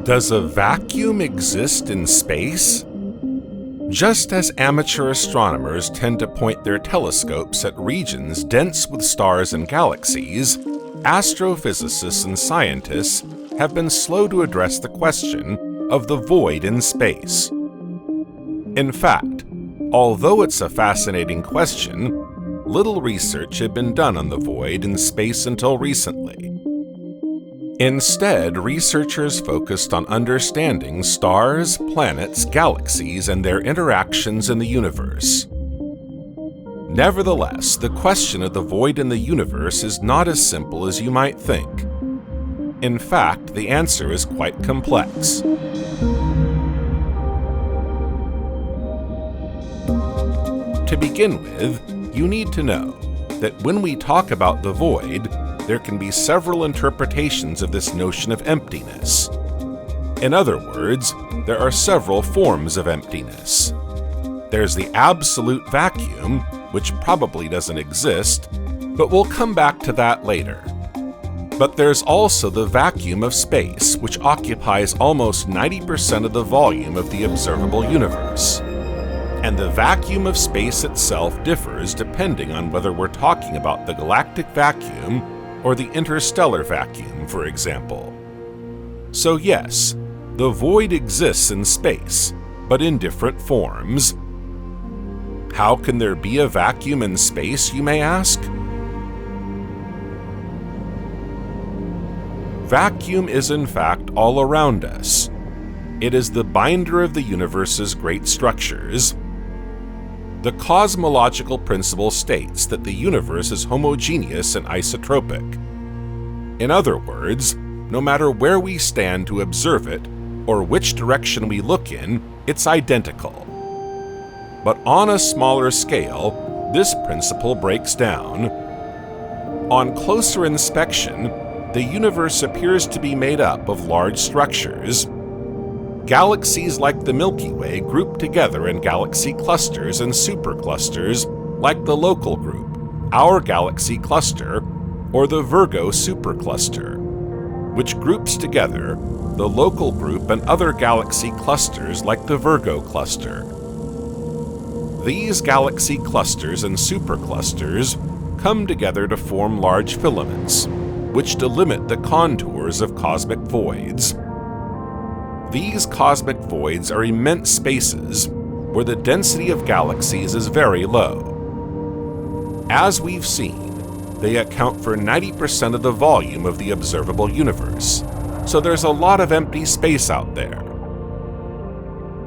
Does a vacuum exist in space? Just as amateur astronomers tend to point their telescopes at regions dense with stars and galaxies, astrophysicists and scientists have been slow to address the question of the void in space. In fact, although it's a fascinating question, little research had been done on the void in space until recently. Instead, researchers focused on understanding stars, planets, galaxies, and their interactions in the universe. Nevertheless, the question of the void in the universe is not as simple as you might think. In fact, the answer is quite complex. To begin with, you need to know that when we talk about the void, there can be several interpretations of this notion of emptiness. In other words, there are several forms of emptiness. There's the absolute vacuum, which probably doesn't exist, but we'll come back to that later. But there's also the vacuum of space, which occupies almost 90% of the volume of the observable universe. And the vacuum of space itself differs depending on whether we're talking about the galactic vacuum or the interstellar vacuum, for example. So yes, the void exists in space, but in different forms. How can there be a vacuum in space, you may ask? Vacuum is in fact all around us. It is the binder of the universe's great structures. The cosmological principle states that the universe is homogeneous and isotropic. In other words, no matter where we stand to observe it, or which direction we look in, it's identical. But on a smaller scale, this principle breaks down. On closer inspection, the universe appears to be made up of large structures. Galaxies like the Milky Way group together in galaxy clusters and superclusters like the Local Group, our galaxy cluster, or the Virgo supercluster, which groups together the Local Group and other galaxy clusters like the Virgo cluster. These galaxy clusters and superclusters come together to form large filaments, which delimit the contours of cosmic voids. These cosmic voids are immense spaces where the density of galaxies is very low. As we've seen, they account for 90% of the volume of the observable universe, so there's a lot of empty space out there.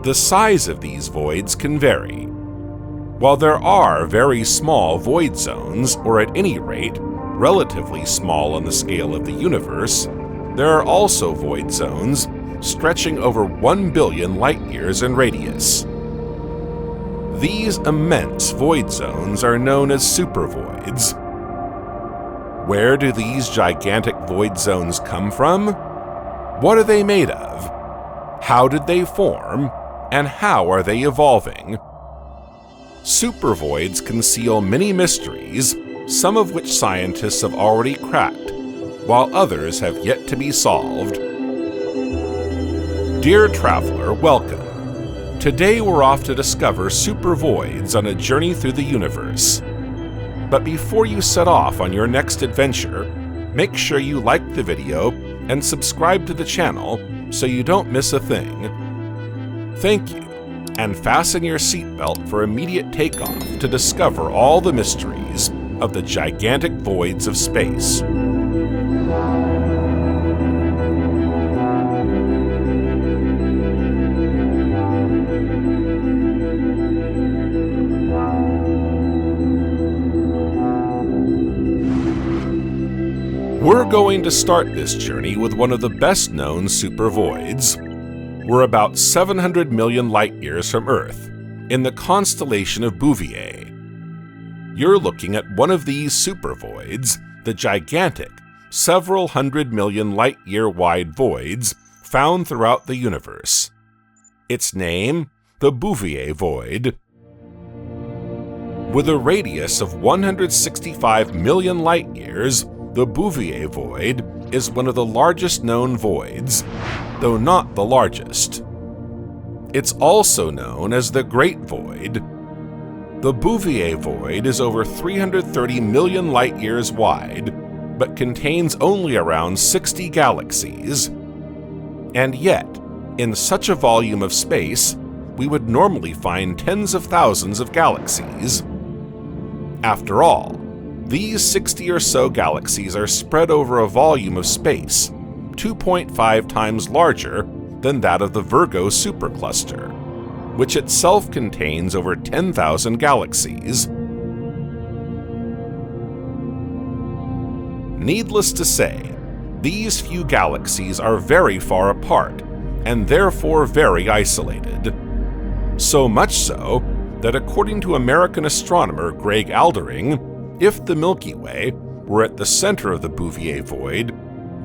The size of these voids can vary. While there are very small void zones, or at any rate, relatively small on the scale of the universe, there are also void zones stretching over 1 billion light-years in radius. These immense void zones are known as supervoids. Where do these gigantic void zones come from? What are they made of? How did they form? And how are they evolving? Supervoids conceal many mysteries, some of which scientists have already cracked, while others have yet to be solved. Dear traveler, welcome. Today we're off to discover supervoids on a journey through the universe. But before you set off on your next adventure, make sure you like the video and subscribe to the channel so you don't miss a thing. Thank you, and fasten your seatbelt for immediate takeoff to discover all the mysteries of the gigantic voids of space. We're going to start this journey with one of the best-known supervoids. We're about 700 million light-years from Earth, in the constellation of Bouvier. You're looking at one of these supervoids, the gigantic, several hundred million light-year wide voids found throughout the universe. Its name, the Bouvier void. With a radius of 165 million light-years, the Bouvier void is one of the largest known voids, though not the largest. It's also known as the Great Void. The Bouvier void is over 330 million light-years wide, but contains only around 60 galaxies. And yet, in such a volume of space, we would normally find tens of thousands of galaxies. After all, these 60 or so galaxies are spread over a volume of space 2.5 times larger than that of the Virgo supercluster, which itself contains over 10,000 galaxies. Needless to say, these few galaxies are very far apart and therefore very isolated. So much so that according to American astronomer Greg Aldering, if the Milky Way were at the center of the Bouvier void,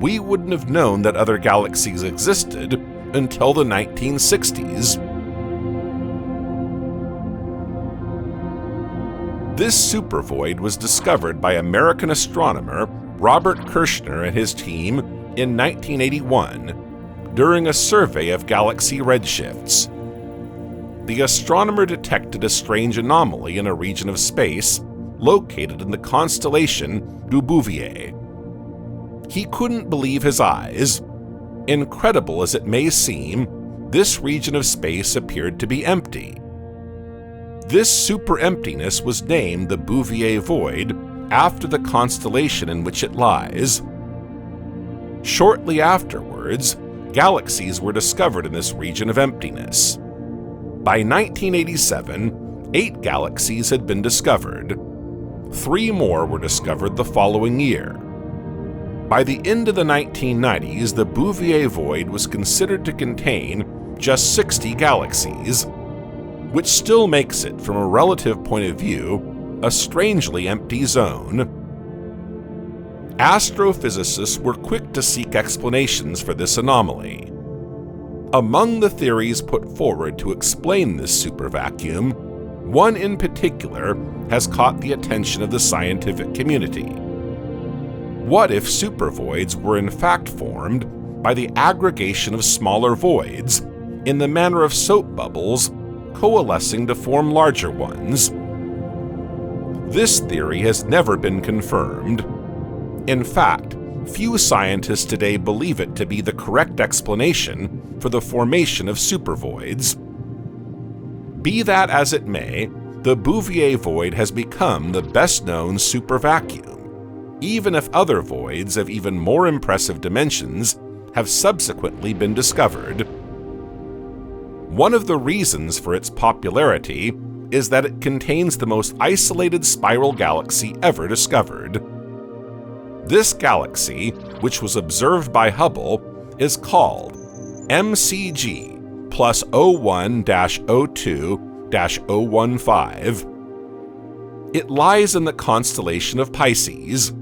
we wouldn't have known that other galaxies existed until the 1960s. This supervoid was discovered by American astronomer Robert Kirshner and his team in 1981 during a survey of galaxy redshifts. The astronomer detected a strange anomaly in a region of space located in the constellation du Bouvier. He couldn't believe his eyes. Incredible as it may seem, this region of space appeared to be empty. This super-emptiness was named the Bouvier void after the constellation in which it lies. Shortly afterwards, galaxies were discovered in this region of emptiness. By 1987, 8 galaxies had been discovered. 3 more were discovered the following year. By the end of the 1990s, the Bouvier void was considered to contain just 60 galaxies, which still makes it, from a relative point of view, a strangely empty zone. Astrophysicists were quick to seek explanations for this anomaly. Among the theories put forward to explain this supervacuum, one in particular has caught the attention of the scientific community. What if supervoids were in fact formed by the aggregation of smaller voids in the manner of soap bubbles coalescing to form larger ones? This theory has never been confirmed. In fact, few scientists today believe it to be the correct explanation for the formation of supervoids. Be that as it may, the Bouvier void has become the best-known supervacuum, even if other voids of even more impressive dimensions have subsequently been discovered. One of the reasons for its popularity is that it contains the most isolated spiral galaxy ever discovered. This galaxy, which was observed by Hubble, is called MCG plus 01-02-015. It lies in the constellation of Pisces.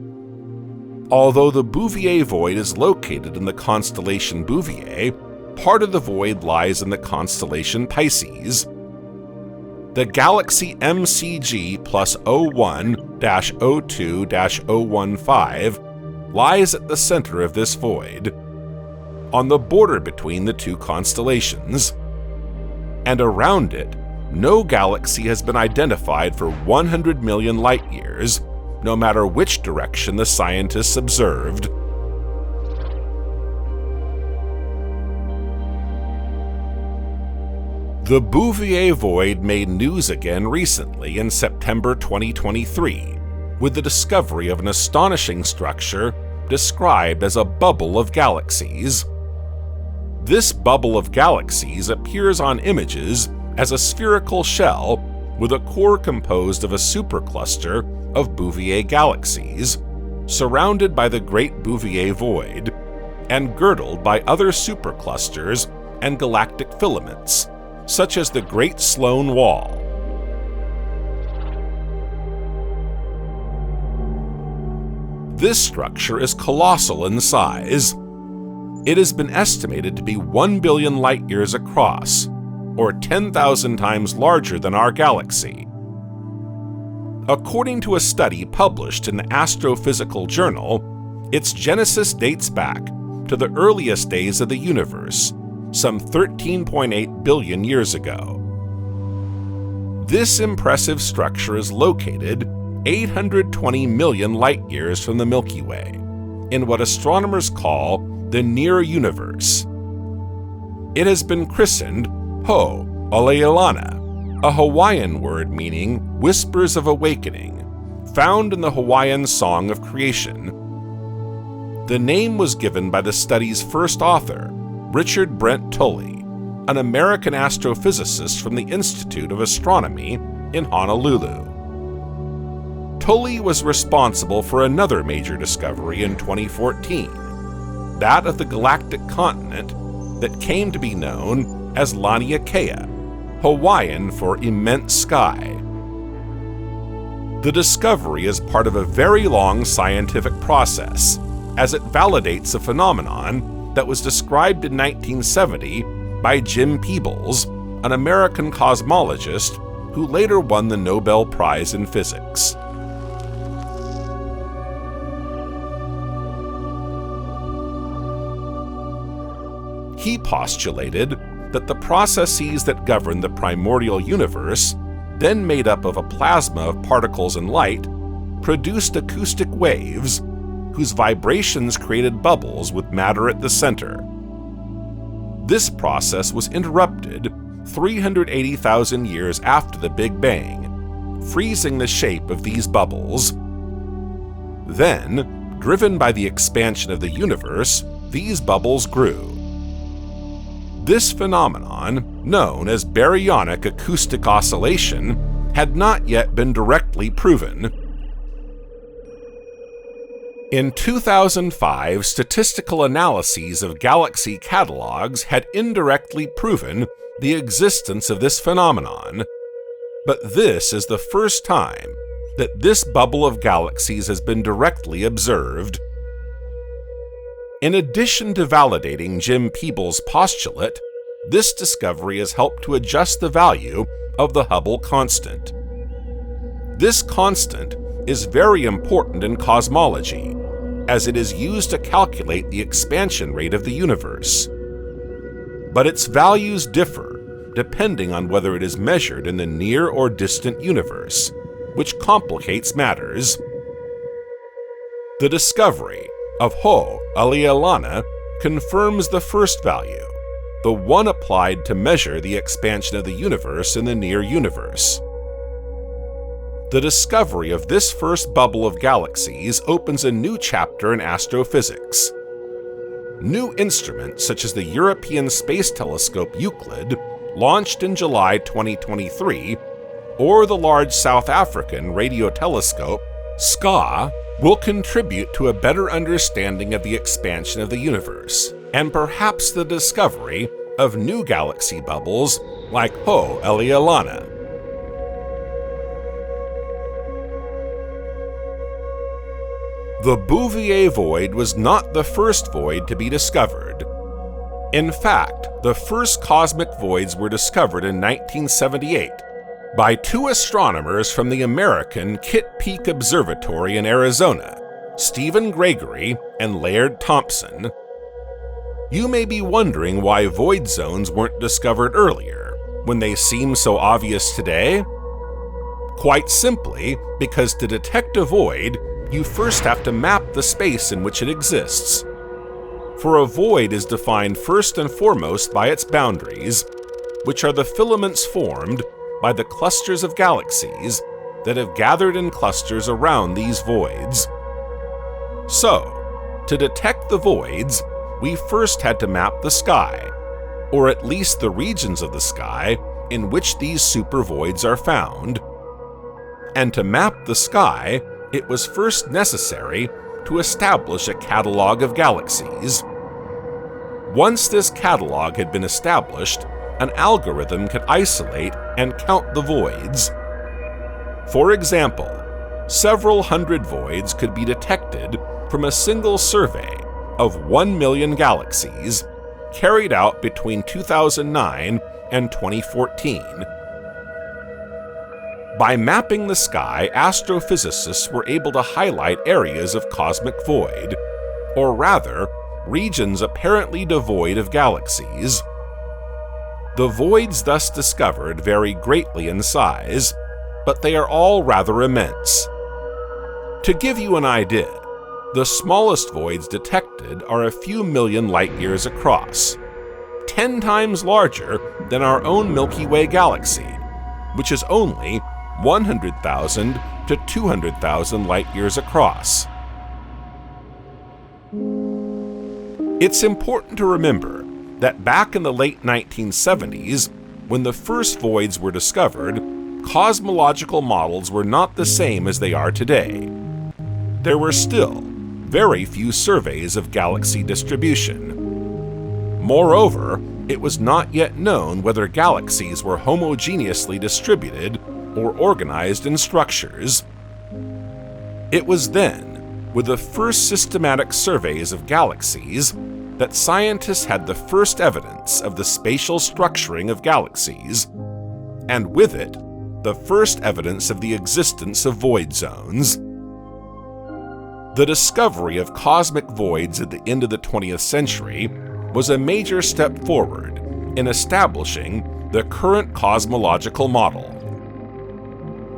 Although the Bouvier void is located in the constellation Bouvier, part of the void lies in the constellation Pisces. The galaxy MCG plus 01-02-015 lies at the center of this void, on the border between the two constellations. And around it, no galaxy has been identified for 100 million light-years, no matter which direction the scientists observed. The Bouvier void made news again recently in September 2023, with the discovery of an astonishing structure described as a bubble of galaxies. This bubble of galaxies appears on images as a spherical shell with a core composed of a supercluster of Bouvier galaxies, surrounded by the Great Bouvier void, and girdled by other superclusters and galactic filaments, such as the Great Sloan Wall. This structure is colossal in size. It has been estimated to be 1 billion light-years across, or 10,000 times larger than our galaxy. According to a study published in the Astrophysical Journal, its genesis dates back to the earliest days of the universe, some 13.8 billion years ago. This impressive structure is located 820 million light-years from the Milky Way, in what astronomers call the near universe. It has been christened Ho Oleilana, a Hawaiian word meaning whispers of awakening, found in the Hawaiian Song of Creation. The name was given by the study's first author, Richard Brent Tully, an American astrophysicist from the Institute of Astronomy in Honolulu. Tully was responsible for another major discovery in 2014, that of the galactic continent that came to be known as Laniakea, Hawaiian for immense sky. The discovery is part of a very long scientific process, as it validates a phenomenon that was described in 1970 by Jim Peebles, an American cosmologist who later won the Nobel Prize in Physics. He postulated that the processes that govern the primordial universe, then made up of a plasma of particles and light, produced acoustic waves whose vibrations created bubbles with matter at the center. This process was interrupted 380,000 years after the Big Bang, freezing the shape of these bubbles. Then, driven by the expansion of the universe, these bubbles grew. This phenomenon, known as baryonic acoustic oscillation, had not yet been directly proven. In 2005, statistical analyses of galaxy catalogs had indirectly proven the existence of this phenomenon, but this is the first time that this bubble of galaxies has been directly observed. In addition to validating Jim Peebles' postulate, this discovery has helped to adjust the value of the Hubble constant. This constant is very important in cosmology, as it is used to calculate the expansion rate of the universe. But its values differ depending on whether it is measured in the near or distant universe, which complicates matters. The discovery of Ho Oleilana confirms the first value, the one applied to measure the expansion of the universe in the near universe. The discovery of this first bubble of galaxies opens a new chapter in astrophysics. New instruments such as the European Space Telescope Euclid, launched in July 2023, or the large South African radio telescope, SCA, will contribute to a better understanding of the expansion of the universe, and perhaps the discovery of new galaxy bubbles like Ho Oleilana. The Bouvier void was not the first void to be discovered. In fact, the first cosmic voids were discovered in 1978 by two astronomers from the American Kitt Peak Observatory in Arizona, Stephen Gregory and Laird Thompson. You may be wondering why void zones weren't discovered earlier, when they seem so obvious today. Quite simply, because to detect a void, you first have to map the space in which it exists. For a void is defined first and foremost by its boundaries, which are the filaments formed by the clusters of galaxies that have gathered in clusters around these voids. So, to detect the voids, we first had to map the sky, or at least the regions of the sky in which these supervoids are found. And to map the sky, it was first necessary to establish a catalog of galaxies. Once this catalog had been established, an algorithm could isolate and count the voids. For example, several hundred voids could be detected from a single survey of 1 million galaxies, carried out between 2009 and 2014. By mapping the sky, astrophysicists were able to highlight areas of cosmic void, or rather, regions apparently devoid of galaxies. The voids thus discovered vary greatly in size, but they are all rather immense. To give you an idea, the smallest voids detected are a few million light-years across, 10 times larger than our own Milky Way galaxy, which is only 100,000 to 200,000 light-years across. It's important to remember that back in the late 1970s, when the first voids were discovered, cosmological models were not the same as they are today. There were still very few surveys of galaxy distribution. Moreover, it was not yet known whether galaxies were homogeneously distributed or organized in structures. It was then, with the first systematic surveys of galaxies, that scientists had the first evidence of the spatial structuring of galaxies, and with it, the first evidence of the existence of void zones. The discovery of cosmic voids at the end of the 20th century was a major step forward in establishing the current cosmological model.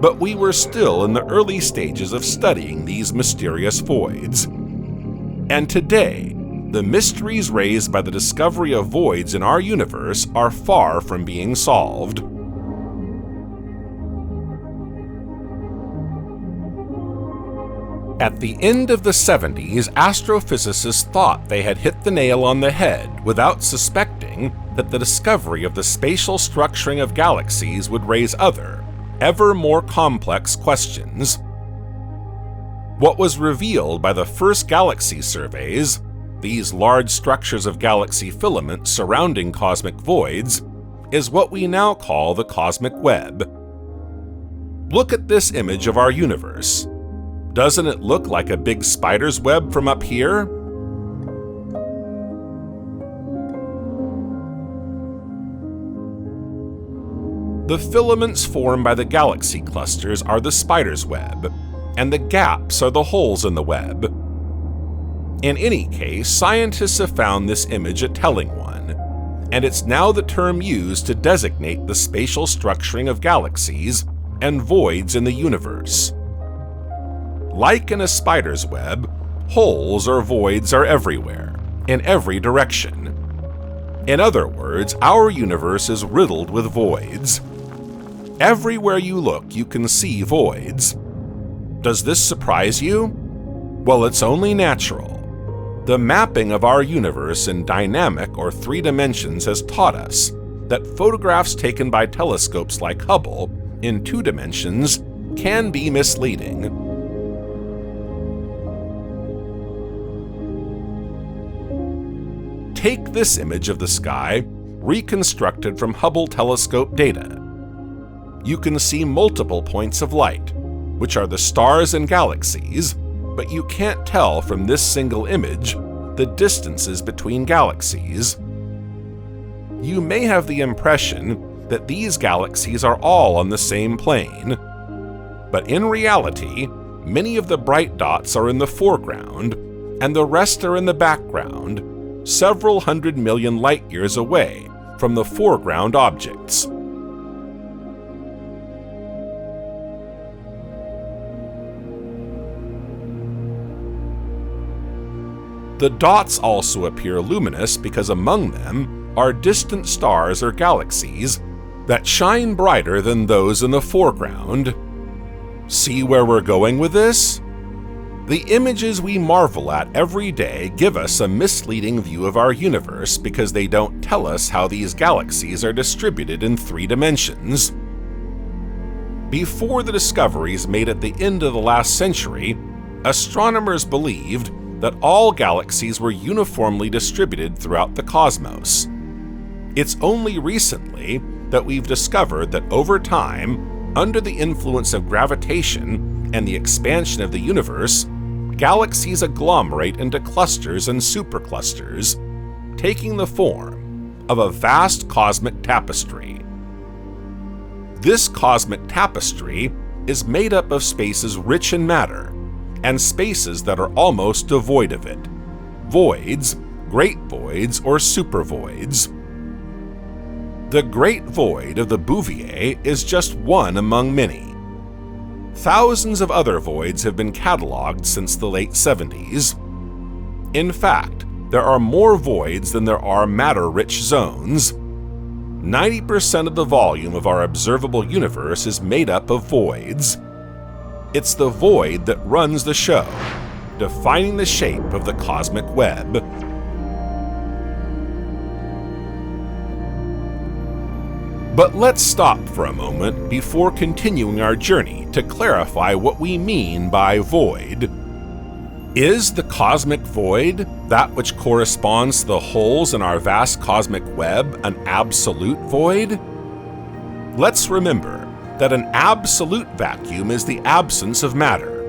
But we were still in the early stages of studying these mysterious voids. And today, the mysteries raised by the discovery of voids in our universe are far from being solved. At the end of the 70s, astrophysicists thought they had hit the nail on the head without suspecting that the discovery of the spatial structuring of galaxies would raise other, ever more complex questions. What was revealed by the first galaxy surveys, these large structures of galaxy filaments surrounding cosmic voids, is what we now call the cosmic web. Look at this image of our universe. Doesn't it look like a big spider's web from up here? The filaments formed by the galaxy clusters are the spider's web, and the gaps are the holes in the web. In any case, scientists have found this image a telling one, and it's now the term used to designate the spatial structuring of galaxies and voids in the universe. Like in a spider's web, holes or voids are everywhere, in every direction. In other words, our universe is riddled with voids. Everywhere you look, you can see voids. Does this surprise you? Well, it's only natural. The mapping of our universe in dynamic or 3 dimensions has taught us that photographs taken by telescopes like Hubble in 2 dimensions can be misleading. Take this image of the sky, reconstructed from Hubble telescope data. You can see multiple points of light, which are the stars and galaxies, but you can't tell from this single image the distances between galaxies. You may have the impression that these galaxies are all on the same plane, but in reality, many of the bright dots are in the foreground, and the rest are in the background, several 100 million light-years away from the foreground objects. The dots also appear luminous because among them are distant stars or galaxies that shine brighter than those in the foreground. See where we're going with this? The images we marvel at every day give us a misleading view of our universe because they don't tell us how these galaxies are distributed in 3 dimensions. Before the discoveries made at the end of the last century, astronomers believed that all galaxies were uniformly distributed throughout the cosmos. It's only recently that we've discovered that over time, under the influence of gravitation and the expansion of the universe, galaxies agglomerate into clusters and superclusters, taking the form of a vast cosmic tapestry. This cosmic tapestry is made up of spaces rich in matter and spaces that are almost devoid of it. Voids, great voids, or supervoids. The Great Void of the Bouvier is just one among many. Thousands of other voids have been cataloged since the late 70s. In fact, there are more voids than there are matter-rich zones. 90% of the volume of our observable universe is made up of voids. It's the void that runs the show, defining the shape of the cosmic web. But let's stop for a moment before continuing our journey to clarify what we mean by void. Is the cosmic void, that which corresponds to the holes in our vast cosmic web, an absolute void? Let's remember that an absolute vacuum is the absence of matter.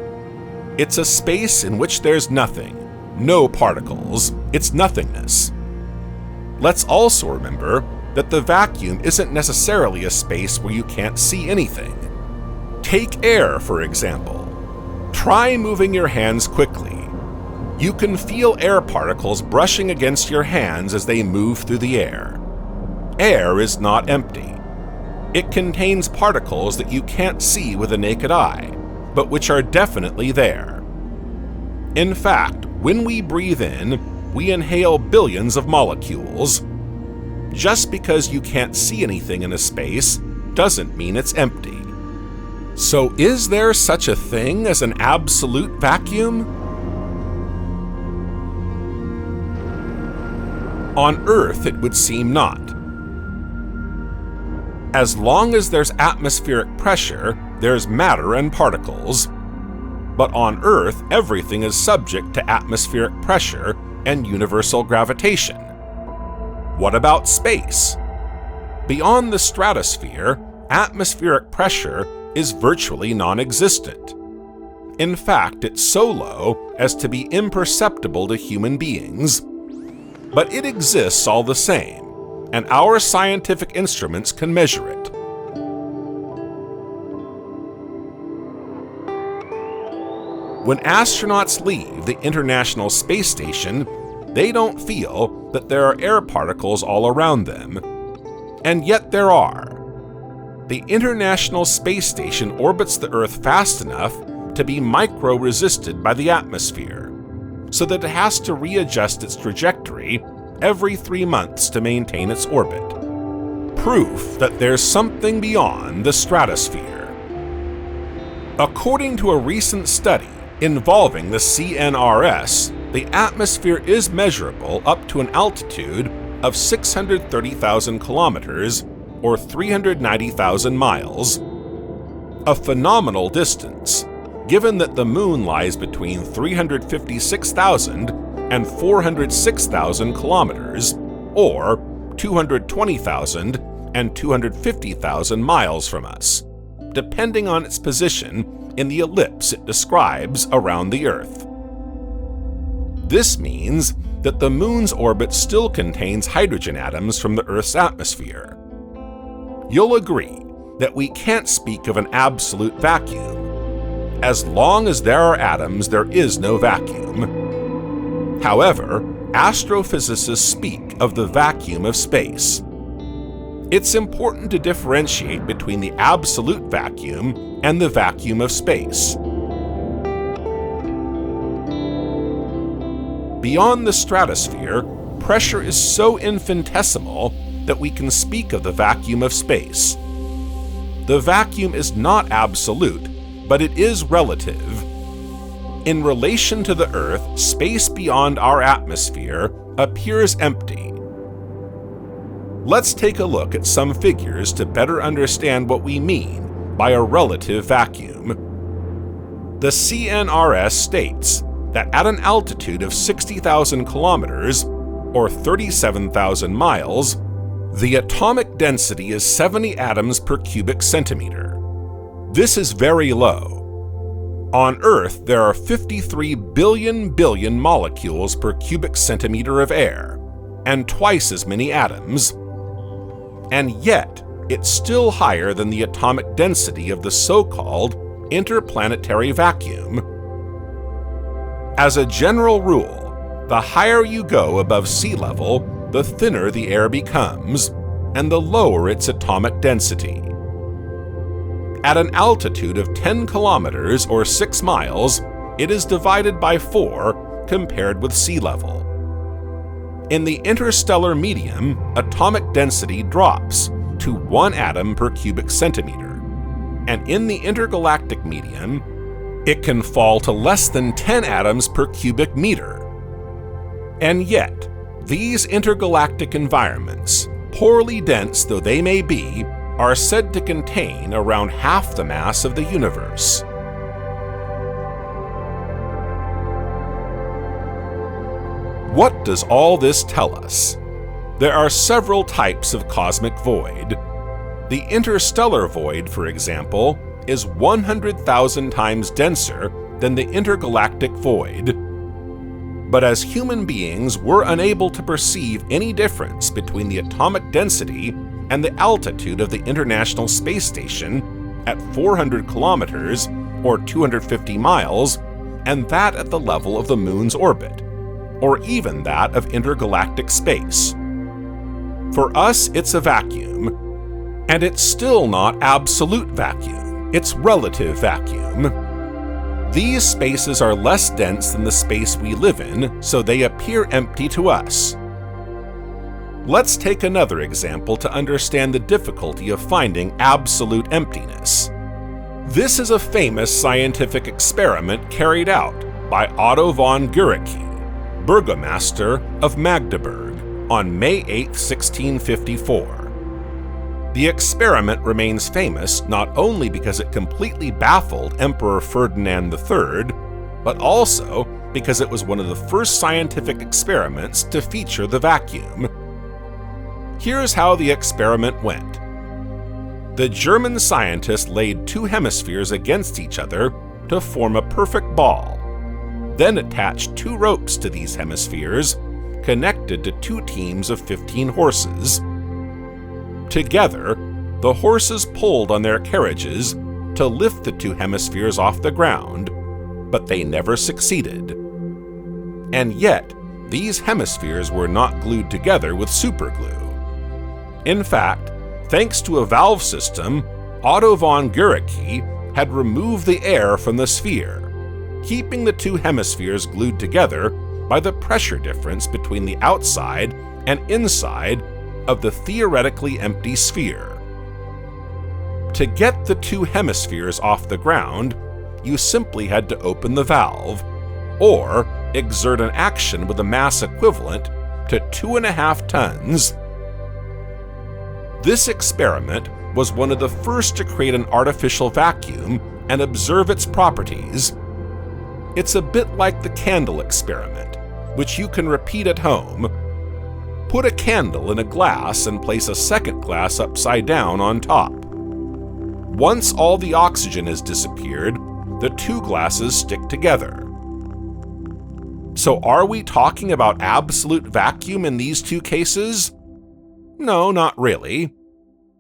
It's a space in which there's nothing, no particles, it's nothingness. Let's also remember that the vacuum isn't necessarily a space where you can't see anything. Take air, for example. Try moving your hands quickly. You can feel air particles brushing against your hands as they move through the air. Air is not empty. It contains particles that you can't see with the naked eye, but which are definitely there. In fact, when we breathe in, we inhale billions of molecules. Just because you can't see anything in a space doesn't mean it's empty. So is there such a thing as an absolute vacuum? On Earth, it would seem not. As long as there's atmospheric pressure, there's matter and particles. But on Earth, everything is subject to atmospheric pressure and universal gravitation. What about space? Beyond the stratosphere, atmospheric pressure is virtually non-existent. In fact, it's so low as to be imperceptible to human beings. But it exists all the same, and our scientific instruments can measure it. When astronauts leave the International Space Station, they don't feel that there are air particles all around them. And yet there are. The International Space Station orbits the Earth fast enough to be micro-resisted by the atmosphere, so that it has to readjust its trajectory every 3 months to maintain its orbit. Proof that there's something beyond the stratosphere. According to a recent study involving the CNRS, the atmosphere is measurable up to an altitude of 630,000 kilometers or 390,000 miles. A phenomenal distance, given that the Moon lies between 356,000 and 406,000 kilometers, or 220,000 and 250,000 miles from us, depending on its position in the ellipse it describes around the Earth. This means that the Moon's orbit still contains hydrogen atoms from the Earth's atmosphere. You'll agree that we can't speak of an absolute vacuum. As long as there are atoms, there is no vacuum. However, astrophysicists speak of the vacuum of space. It's important to differentiate between the absolute vacuum and the vacuum of space. Beyond the stratosphere, pressure is so infinitesimal that we can speak of the vacuum of space. The vacuum is not absolute, but it is relative. In relation to the Earth, space beyond our atmosphere appears empty. Let's take a look at some figures to better understand what we mean by a relative vacuum. The CNRS states that at an altitude of 60,000 kilometers, or 37,000 miles, the atomic density is 70 atoms per cubic centimeter. This is very low. On Earth, there are 53 billion molecules per cubic centimeter of air, and twice as many atoms. And yet, it's still higher than the atomic density of the so-called interplanetary vacuum. As a general rule, the higher you go above sea level, the thinner the air becomes, and the lower its atomic density. At an altitude of 10 kilometers or 6 miles, it is divided by 4 compared with sea level. In the interstellar medium, atomic density drops to 1 atom per cubic centimeter, and in the intergalactic medium, it can fall to less than 10 atoms per cubic meter. And yet, these intergalactic environments, poorly dense though they may be, are said to contain around half the mass of the universe. What does all this tell us? There are several types of cosmic void. The interstellar void, for example, is 100,000 times denser than the intergalactic void. But as human beings, we're unable to perceive any difference between the atomic density and the altitude of the International Space Station at 400 kilometers or 250 miles, and that at the level of the Moon's orbit, or even that of intergalactic space. For us, it's a vacuum, and it's still not absolute vacuum, it's relative vacuum. These spaces are less dense than the space we live in, so they appear empty to us. Let's take another example to understand the difficulty of finding absolute emptiness. This is a famous scientific experiment carried out by Otto von Guericke, Burgomaster of Magdeburg, on May 8, 1654. The experiment remains famous not only because it completely baffled Emperor Ferdinand III, but also because it was one of the first scientific experiments to feature the vacuum. Here's how the experiment went. The German scientists laid 2 hemispheres against each other to form a perfect ball, then attached 2 ropes to these hemispheres, connected to 2 teams of 15 horses. Together, the horses pulled on their carriages to lift the 2 hemispheres off the ground, but they never succeeded. And yet, these hemispheres were not glued together with superglue. In fact, thanks to a valve system, Otto von Guericke had removed the air from the sphere, keeping the 2 hemispheres glued together by the pressure difference between the outside and inside of the theoretically empty sphere. To get the 2 hemispheres off the ground, you simply had to open the valve, or exert an action with a mass equivalent to 2.5 tons. This experiment was one of the first to create an artificial vacuum and observe its properties. It's a bit like the candle experiment, which you can repeat at home. Put a candle in a glass and place a second glass upside down on top. Once all the oxygen has disappeared, the 2 glasses stick together. So are we talking about absolute vacuum in these 2 cases? No, not really.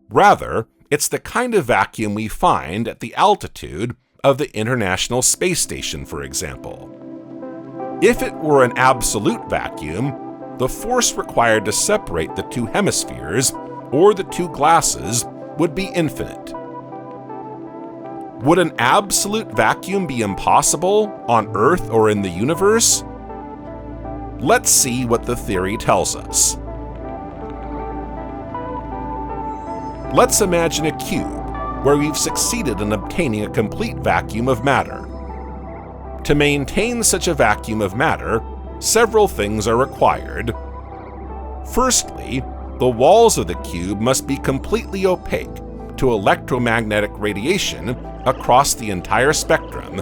Rather, it's the kind of vacuum we find at the altitude of the International Space Station, for example. If it were an absolute vacuum, the force required to separate the 2 hemispheres, or the 2 glasses, would be infinite. Would an absolute vacuum be impossible on Earth or in the universe? Let's see what the theory tells us. Let's imagine a cube where we've succeeded in obtaining a complete vacuum of matter. To maintain such a vacuum of matter, several things are required. Firstly, the walls of the cube must be completely opaque to electromagnetic radiation across the entire spectrum.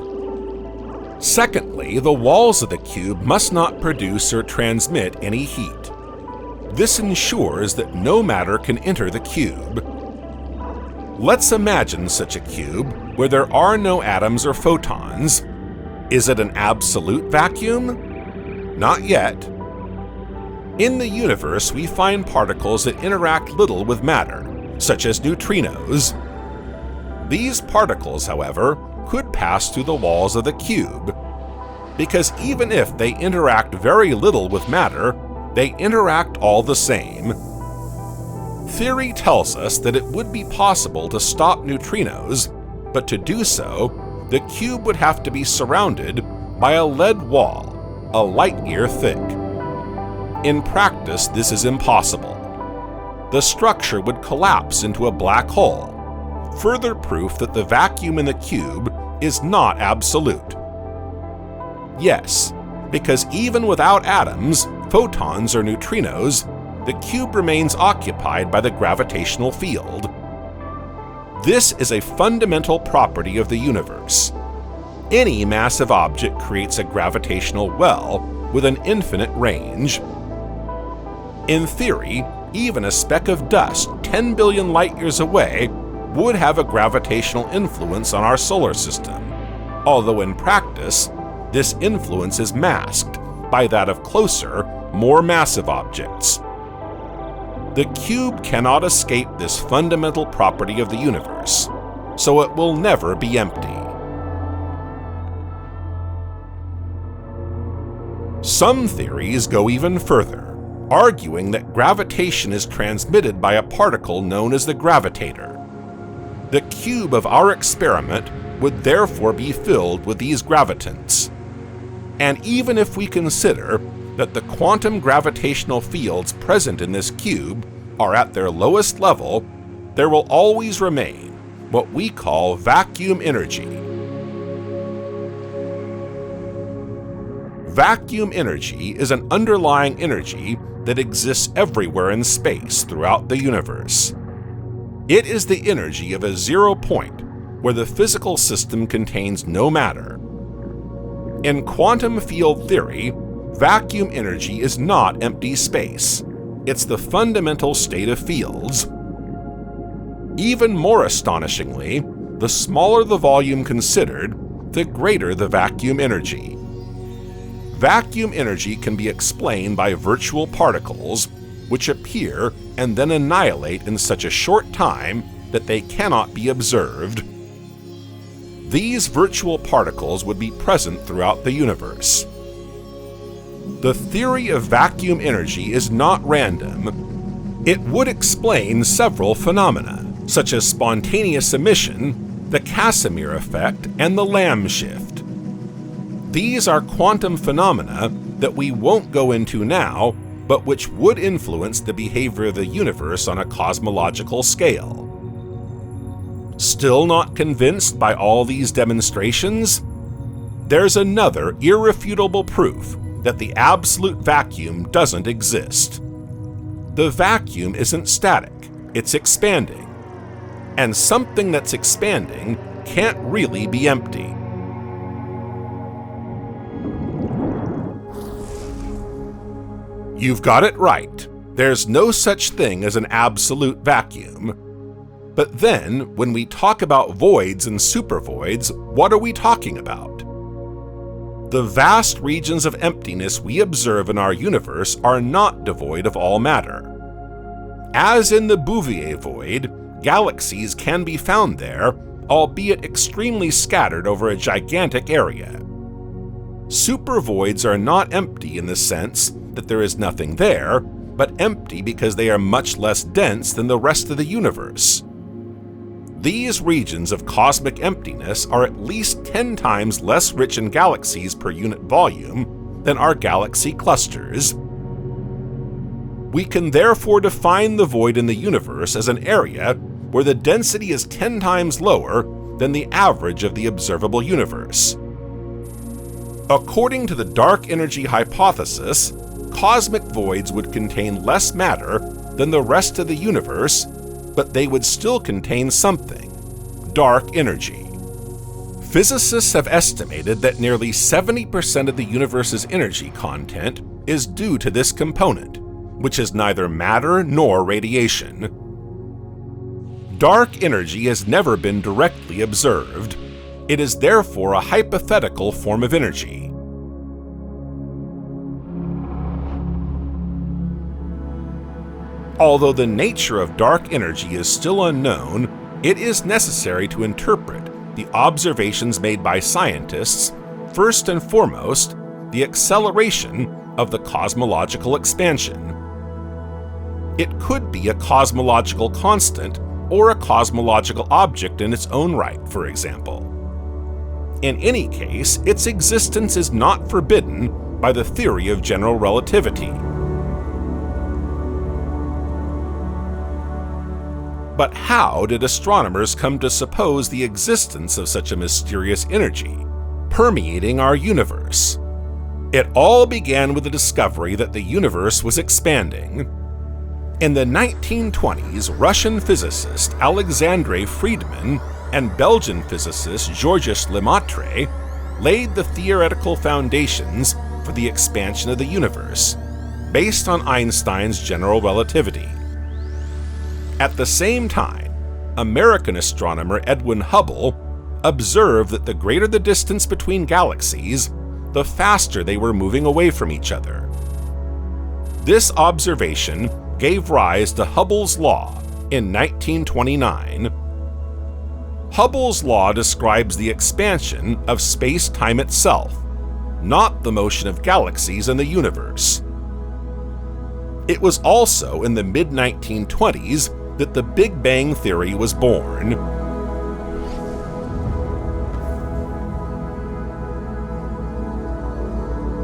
Secondly, the walls of the cube must not produce or transmit any heat. This ensures that no matter can enter the cube. Let's imagine such a cube where there are no atoms or photons. Is it an absolute vacuum? Not yet. In the universe, we find particles that interact little with matter, such as neutrinos. These particles, however, could pass through the walls of the cube, because even if they interact very little with matter, they interact all the same. Theory tells us that it would be possible to stop neutrinos, but to do so, the cube would have to be surrounded by a lead wall, a light-year thick. In practice, this is impossible. The structure would collapse into a black hole, further proof that the vacuum in the cube is not absolute. Yes, because even without atoms, photons or neutrinos, the cube remains occupied by the gravitational field. This is a fundamental property of the universe. Any massive object creates a gravitational well with an infinite range. In theory, even a speck of dust 10 billion light-years away would have a gravitational influence on our solar system, although in practice, this influence is masked by that of closer, more massive objects. The cube cannot escape this fundamental property of the universe, so it will never be empty. Some theories go even further, arguing that gravitation is transmitted by a particle known as the gravitator. The cube of our experiment would therefore be filled with these gravitants. And even if we consider that the quantum gravitational fields present in this cube are at their lowest level, there will always remain what we call vacuum energy. Vacuum energy is an underlying energy that exists everywhere in space throughout the universe. It is the energy of a zero point where the physical system contains no matter. In quantum field theory, vacuum energy is not empty space. It's the fundamental state of fields. Even more astonishingly, the smaller the volume considered, the greater the vacuum energy. Vacuum energy can be explained by virtual particles, which appear and then annihilate in such a short time that they cannot be observed. These virtual particles would be present throughout the universe. The theory of vacuum energy is not random. It would explain several phenomena, such as spontaneous emission, the Casimir effect, and the Lamb shift. These are quantum phenomena that we won't go into now, but which would influence the behavior of the universe on a cosmological scale. Still not convinced by all these demonstrations? There's another irrefutable proof that the absolute vacuum doesn't exist. The vacuum isn't static, it's expanding. And something that's expanding can't really be empty. You've got it right. There's no such thing as an absolute vacuum. But then, when we talk about voids and supervoids, what are we talking about? The vast regions of emptiness we observe in our universe are not devoid of all matter. As in the Bouvier void, galaxies can be found there, albeit extremely scattered over a gigantic area. Supervoids are not empty in the sense that there is nothing there, but empty because they are much less dense than the rest of the universe. These regions of cosmic emptiness are at least 10 times less rich in galaxies per unit volume than our galaxy clusters. We can therefore define the void in the universe as an area where the density is 10 times lower than the average of the observable universe. According to the dark energy hypothesis, cosmic voids would contain less matter than the rest of the universe, but they would still contain something: dark energy. Physicists have estimated that nearly 70% of the universe's energy content is due to this component, which is neither matter nor radiation. Dark energy has never been directly observed. It is therefore a hypothetical form of energy. Although the nature of dark energy is still unknown, it is necessary to interpret the observations made by scientists, first and foremost, the acceleration of the cosmological expansion. It could be a cosmological constant or a cosmological object in its own right, for example. In any case, its existence is not forbidden by the theory of general relativity. But how did astronomers come to suppose the existence of such a mysterious energy permeating our universe? It all began with the discovery that the universe was expanding. In the 1920s, Russian physicist Alexandre Friedmann and Belgian physicist Georges Lemaitre laid the theoretical foundations for the expansion of the universe, based on Einstein's general relativity. At the same time, American astronomer Edwin Hubble observed that the greater the distance between galaxies, the faster they were moving away from each other. This observation gave rise to Hubble's law in 1929. Hubble's law describes the expansion of space-time itself, not the motion of galaxies in the universe. It was also in the mid-1920s that the Big Bang theory was born.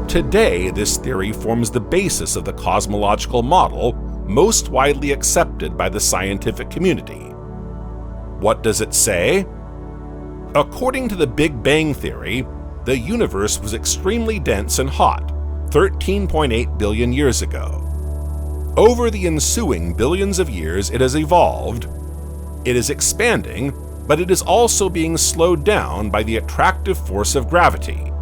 Today, this theory forms the basis of the cosmological model most widely accepted by the scientific community. What does it say? According to the Big Bang theory, the universe was extremely dense and hot 13.8 billion years ago. Over the ensuing billions of years, it has evolved. It is expanding, but it is also being slowed down by the attractive force of gravity.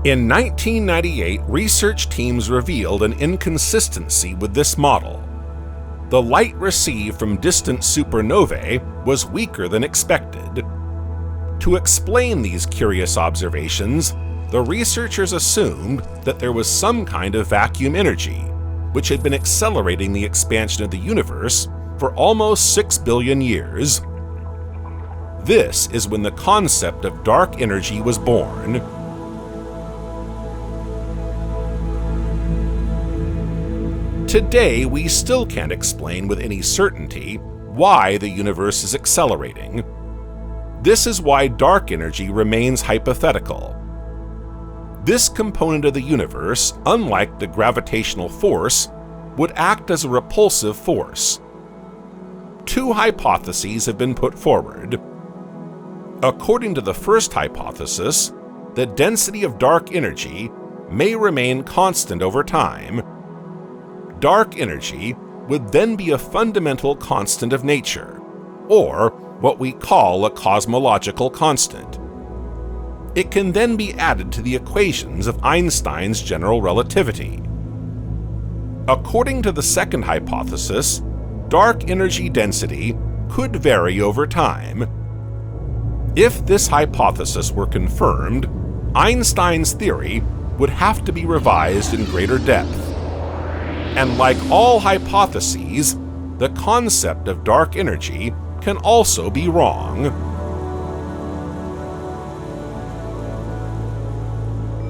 In 1998, research teams revealed an inconsistency with this model. The light received from distant supernovae was weaker than expected. To explain these curious observations, the researchers assumed that there was some kind of vacuum energy, which had been accelerating the expansion of the universe for almost 6 billion years. This is when the concept of dark energy was born. Today, we still can't explain with any certainty why the universe is accelerating. This is why dark energy remains hypothetical. This component of the universe, unlike the gravitational force, would act as a repulsive force. Two hypotheses have been put forward. According to the first hypothesis, the density of dark energy may remain constant over time. Dark energy would then be a fundamental constant of nature, or what we call a cosmological constant. It can then be added to the equations of Einstein's general relativity. According to the second hypothesis, dark energy density could vary over time. If this hypothesis were confirmed, Einstein's theory would have to be revised in greater depth. And like all hypotheses, the concept of dark energy can also be wrong.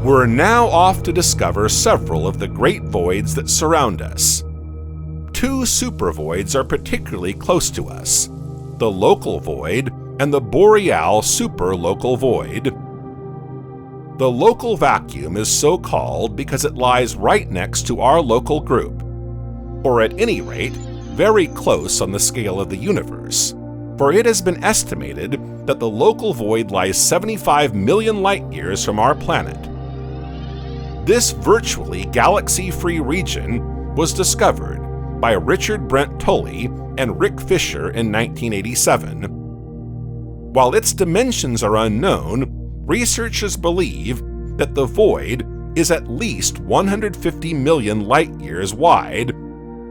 We're now off to discover several of the great voids that surround us. Two supervoids are particularly close to us, the local void and the Boreal superlocal void. The local vacuum is so called because it lies right next to our local group, or at any rate, very close on the scale of the universe, for it has been estimated that the local void lies 75 million light-years from our planet. This virtually galaxy-free region was discovered by Richard Brent Tully and Rick Fisher in 1987. While its dimensions are unknown, researchers believe that the void is at least 150 million light-years wide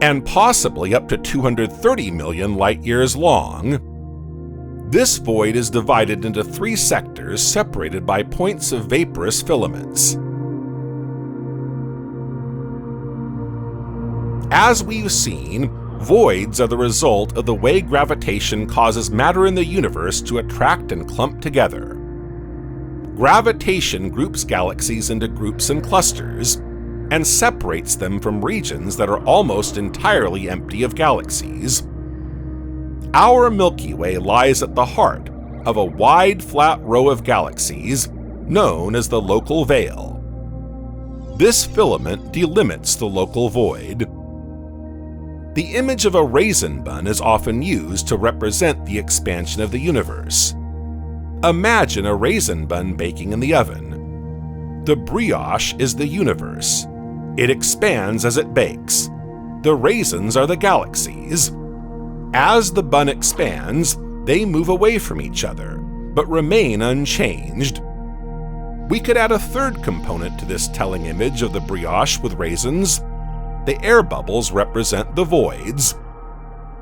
and possibly up to 230 million light-years long. This void is divided into 3 sectors separated by points of vaporous filaments. As we've seen, voids are the result of the way gravitation causes matter in the universe to attract and clump together. Gravitation groups galaxies into groups and clusters, and separates them from regions that are almost entirely empty of galaxies. Our Milky Way lies at the heart of a wide, flat row of galaxies known as the local veil. This filament delimits the local void. The image of a raisin bun is often used to represent the expansion of the universe. Imagine a raisin bun baking in the oven. The brioche is the universe. It expands as it bakes. The raisins are the galaxies. As the bun expands, they move away from each other, but remain unchanged. We could add a third component to this telling image of the brioche with raisins. The air bubbles represent the voids.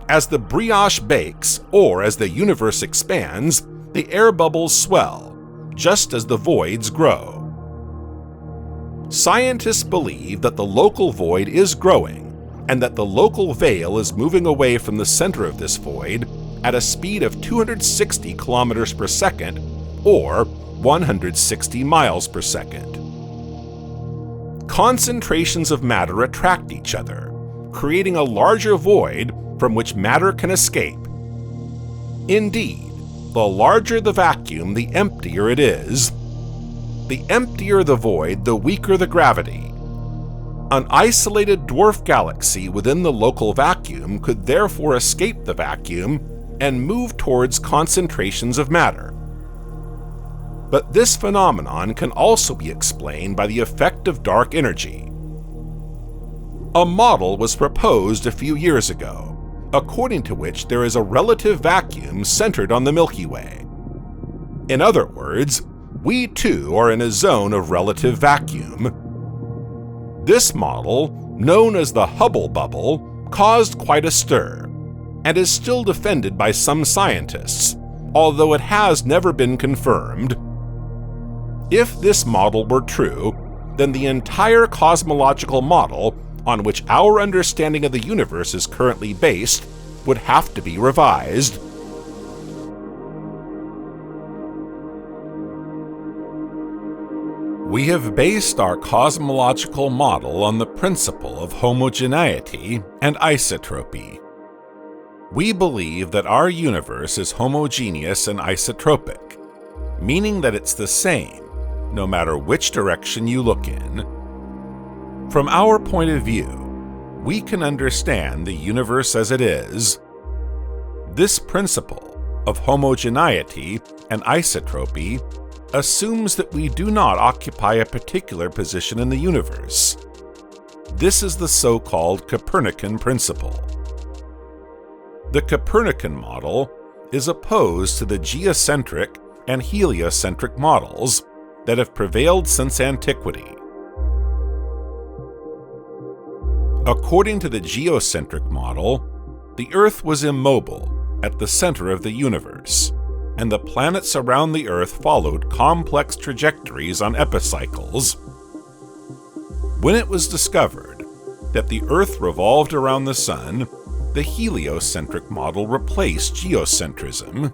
As the brioche bakes, or as the universe expands, the air bubbles swell, just as the voids grow. Scientists believe that the local void is growing, and that the local veil is moving away from the center of this void at a speed of 260 kilometers per second, or 160 miles per second. Concentrations of matter attract each other, creating a larger void from which matter can escape. Indeed, the larger the vacuum, the emptier it is. The emptier the void, the weaker the gravity. An isolated dwarf galaxy within the local vacuum could therefore escape the vacuum and move towards concentrations of matter. But this phenomenon can also be explained by the effect of dark energy. A model was proposed a few years ago, according to which there is a relative vacuum centered on the Milky Way. In other words, we too are in a zone of relative vacuum. This model, known as the Hubble bubble, caused quite a stir, and is still defended by some scientists, although it has never been confirmed. If this model were true, then the entire cosmological model on which our understanding of the universe is currently based would have to be revised. We have based our cosmological model on the principle of homogeneity and isotropy. We believe that our universe is homogeneous and isotropic, meaning that it's the same, no matter which direction you look in. From our point of view, we can understand the universe as it is. This principle of homogeneity and isotropy assumes that we do not occupy a particular position in the universe. This is the so-called Copernican principle. The Copernican model is opposed to the geocentric and heliocentric models that have prevailed since antiquity. According to the geocentric model, the Earth was immobile at the center of the universe, and the planets around the Earth followed complex trajectories on epicycles. When it was discovered that the Earth revolved around the Sun, the heliocentric model replaced geocentrism.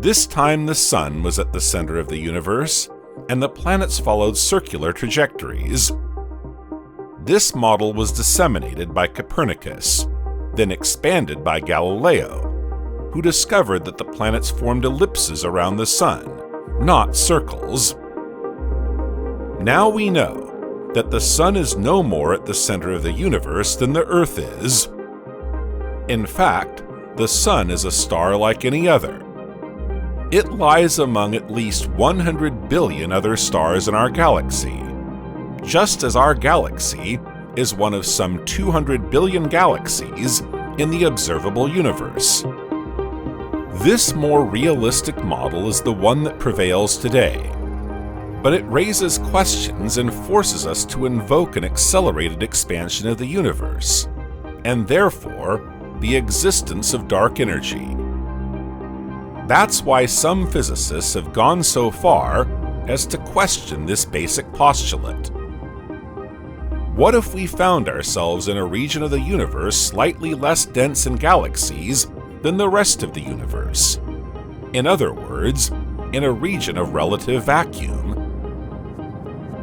This time the Sun was at the center of the universe, and the planets followed circular trajectories. This model was disseminated by Copernicus, then expanded by Galileo, who discovered that the planets formed ellipses around the Sun, not circles. Now we know that the Sun is no more at the center of the universe than the Earth is. In fact, the Sun is a star like any other. It lies among at least 100 billion other stars in our galaxy, just as our galaxy is one of some 200 billion galaxies in the observable universe. This more realistic model is the one that prevails today, but it raises questions and forces us to invoke an accelerated expansion of the universe, and therefore the existence of dark energy. That's why some physicists have gone so far as to question this basic postulate. What if we found ourselves in a region of the universe slightly less dense in galaxies than the rest of the universe? In other words, in a region of relative vacuum.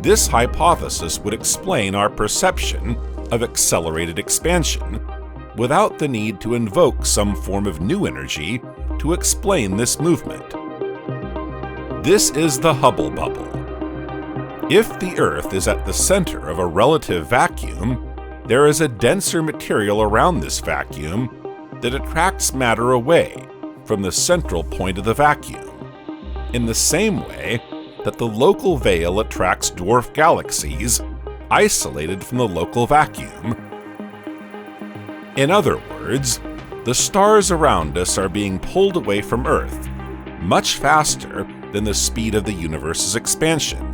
This hypothesis would explain our perception of accelerated expansion without the need to invoke some form of new energy to explain this movement. This is the Hubble bubble. If the Earth is at the center of a relative vacuum, there is a denser material around this vacuum that attracts matter away from the central point of the vacuum, in the same way that the local veil attracts dwarf galaxies isolated from the local vacuum. In other words, the stars around us are being pulled away from Earth much faster than the speed of the universe's expansion,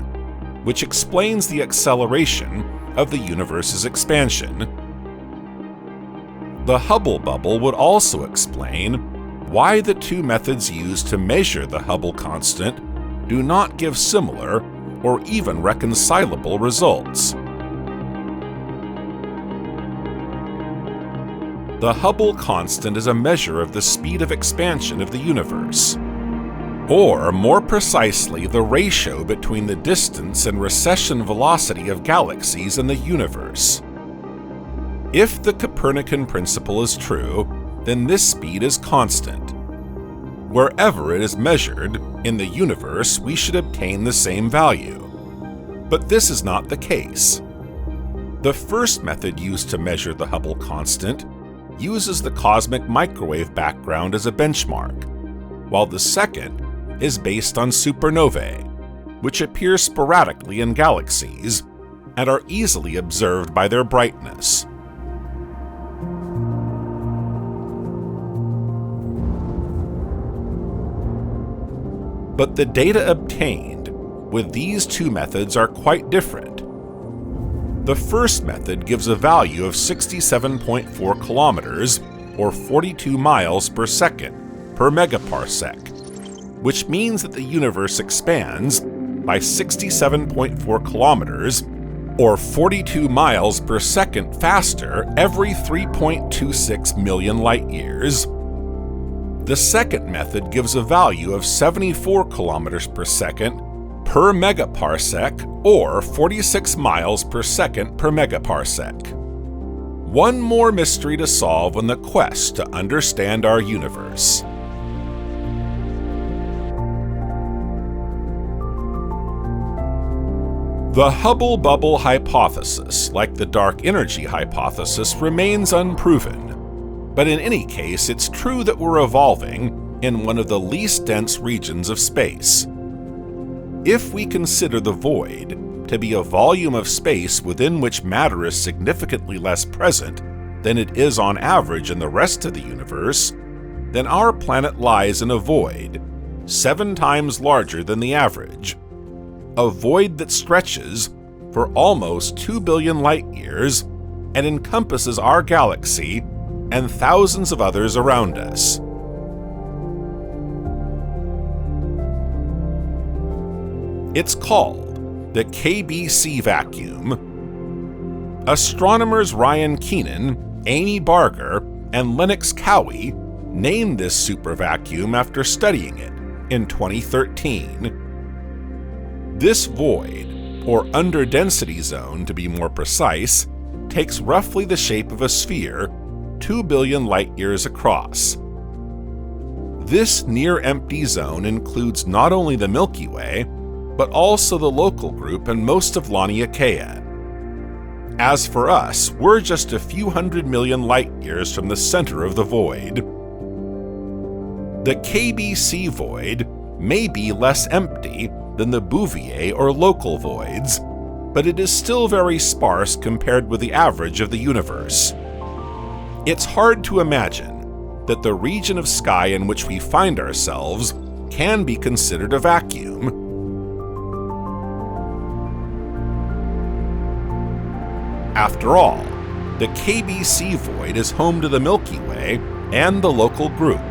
which explains the acceleration of the universe's expansion. The Hubble bubble would also explain why the two methods used to measure the Hubble constant do not give similar or even reconcilable results. The Hubble constant is a measure of the speed of expansion of the universe, or more precisely, the ratio between the distance and recession velocity of galaxies in the universe. If the Copernican principle is true, then this speed is constant. Wherever it is measured in the universe, we should obtain the same value. But this is not the case. The first method used to measure the Hubble constant uses the cosmic microwave background as a benchmark, while the second is based on supernovae, which appear sporadically in galaxies and are easily observed by their brightness. But the data obtained with these two methods are quite different. The first method gives a value of 67.4 kilometers, or 42 miles per second, per megaparsec, which means that the universe expands by 67.4 kilometers, or 42 miles per second faster every 3.26 million light-years. The second method gives a value of 74 kilometers per second per megaparsec, or 46 miles per second per megaparsec. One more mystery to solve in the quest to understand our universe. The Hubble bubble hypothesis, like the dark energy hypothesis, remains unproven. But in any case, it's true that we're evolving in one of the least dense regions of space. If we consider the void to be a volume of space within which matter is significantly less present than it is on average in the rest of the universe, then our planet lies in a void 7 times larger than the average. A void that stretches for almost 2 billion light-years and encompasses our galaxy and thousands of others around us. It's called the KBC Vacuum. Astronomers Ryan Keenan, Amy Barger, and Lennox Cowie named this supervacuum after studying it in 2013. This void, or underdensity zone to be more precise, takes roughly the shape of a sphere 2 billion light-years across. This near-empty zone includes not only the Milky Way, but also the local group and most of Laniakea. As for us, we're just a few 100 million light-years from the center of the void. The KBC void may be less empty than the Bouvier or local voids, but it is still very sparse compared with the average of the universe. It's hard to imagine that the region of sky in which we find ourselves can be considered a vacuum. After all, the KBC void is home to the Milky Way and the local group,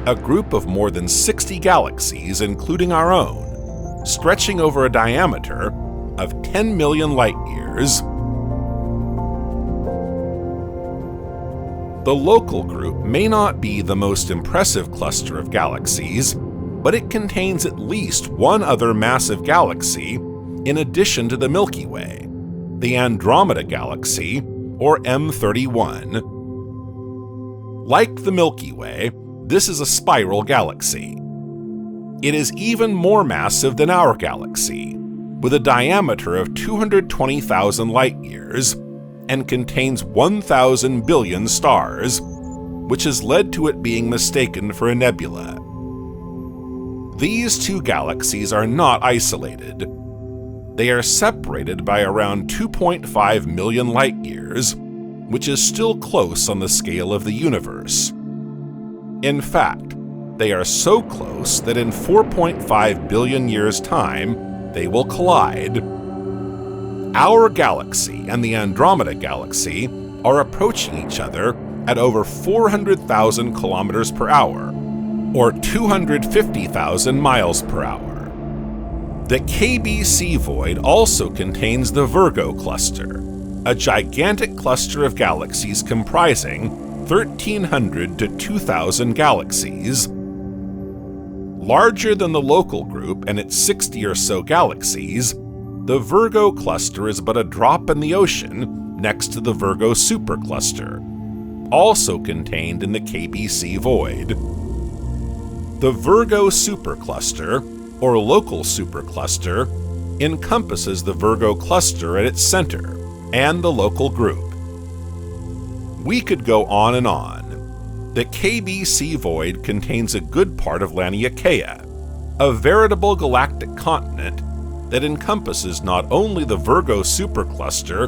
a group of more than 60 galaxies, including our own, stretching over a diameter of 10 million light-years. The local group may not be the most impressive cluster of galaxies, but it contains at least one other massive galaxy in addition to the Milky Way, the Andromeda Galaxy, or M31. Like the Milky Way, this is a spiral galaxy. It is even more massive than our galaxy, with a diameter of 220,000 light-years, and contains 1,000 billion stars, which has led to it being mistaken for a nebula. These two galaxies are not isolated. They are separated by around 2.5 million light-years, which is still close on the scale of the universe. In fact, they are so close that in 4.5 billion years' time, they will collide. Our galaxy and the Andromeda Galaxy are approaching each other at over 400,000 kilometers per hour, or 250,000 miles per hour. The KBC void also contains the Virgo cluster, a gigantic cluster of galaxies comprising 1,300 to 2,000 galaxies. Larger than the local group and its 60 or so galaxies, the Virgo cluster is but a drop in the ocean next to the Virgo supercluster, also contained in the KBC void. The Virgo supercluster, or local supercluster, encompasses the Virgo cluster at its center and the local group. We could go on and on. The KBC void contains a good part of Laniakea, a veritable galactic continent that encompasses not only the Virgo supercluster,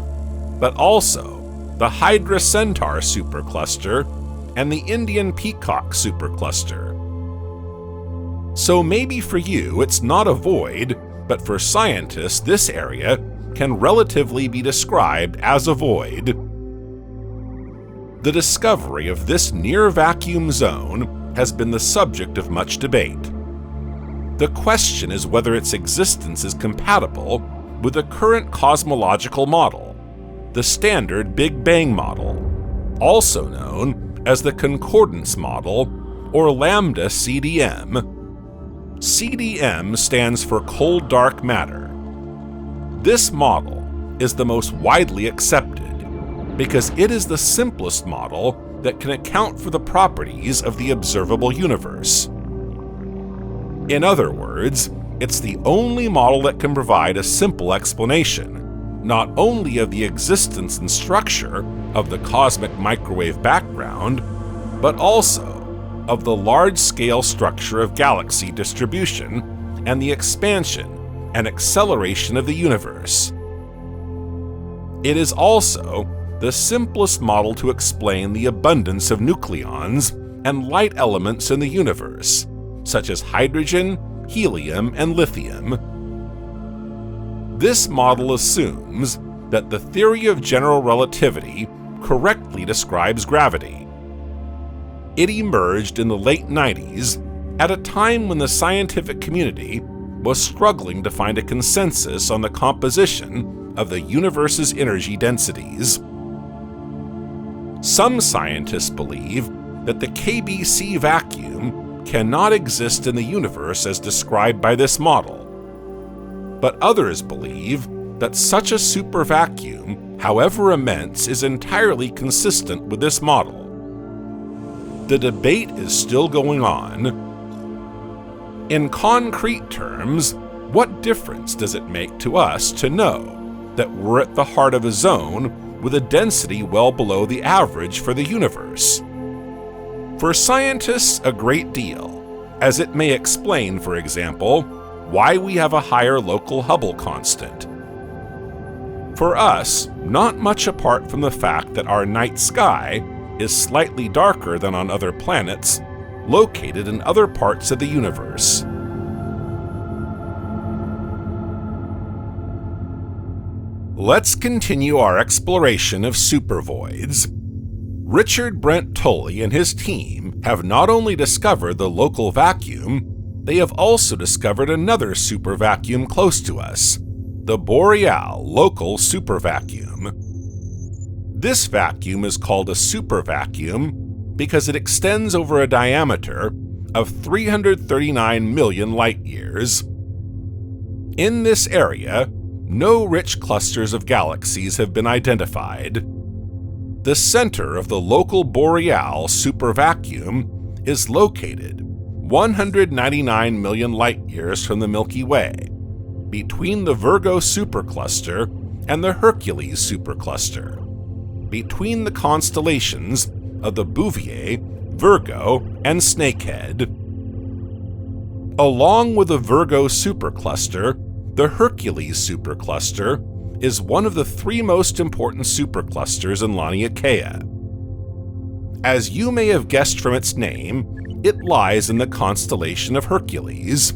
but also the Hydra Centaur supercluster and the Indian Peacock supercluster. So maybe for you it's not a void, but for scientists this area can relatively be described as a void. The discovery of this near-vacuum zone has been the subject of much debate. The question is whether its existence is compatible with the current cosmological model, the standard Big Bang model, also known as the concordance model, or lambda CDM. CDM stands for cold dark matter. This model is the most widely accepted because it is the simplest model that can account for the properties of the observable universe. In other words, it's the only model that can provide a simple explanation, not only of the existence and structure of the cosmic microwave background, but also of the large-scale structure of galaxy distribution and the expansion and acceleration of the universe. It is also the simplest model to explain the abundance of nucleons and light elements in the universe, such as hydrogen, helium, and lithium. This model assumes that the theory of general relativity correctly describes gravity. It emerged in the late 90s at a time when the scientific community was struggling to find a consensus on the composition of the universe's energy densities. Some scientists believe that the KBC vacuum cannot exist in the universe as described by this model, but others believe that such a supervacuum, however immense, is entirely consistent with this model. The debate is still going on. In concrete terms, what difference does it make to us to know that we're at the heart of a zone with a density well below the average for the universe? For scientists, a great deal, as it may explain, for example, why we have a higher local Hubble constant. For us, not much apart from the fact that our night sky is slightly darker than on other planets located in other parts of the universe. Let's continue our exploration of supervoids. Richard Brent Tully and his team have not only discovered the local vacuum, they have also discovered another supervacuum close to us, the Boreal local supervacuum. This vacuum is called a supervacuum because it extends over a diameter of 339 million light-years. In this area, no rich clusters of galaxies have been identified. The center of the local Boreal supervacuum is located 199 million light-years from the Milky Way, between the Virgo supercluster and the Hercules supercluster, between the constellations of the Bouvier, Virgo, and Snakehead. Along with the Virgo supercluster, the Hercules supercluster is one of the three most important superclusters in Laniakea. As you may have guessed from its name, it lies in the constellation of Hercules.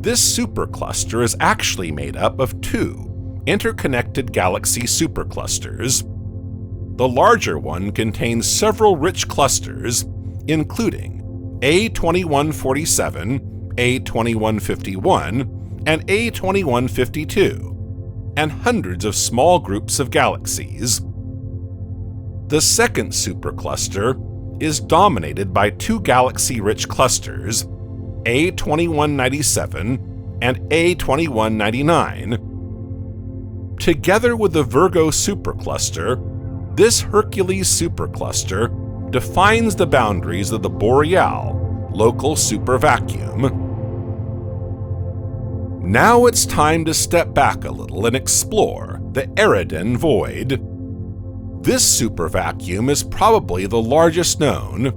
This supercluster is actually made up of two interconnected galaxy superclusters. The larger one contains several rich clusters, including A2147, A2151, and A2152, and hundreds of small groups of galaxies. The second supercluster is dominated by two galaxy-rich clusters, A2197 and A2199. Together with the Virgo supercluster, this Hercules supercluster defines the boundaries of the Boreal local supervacuum. Now it's time to step back a little and explore the Eridan void. This supervacuum is probably the largest known.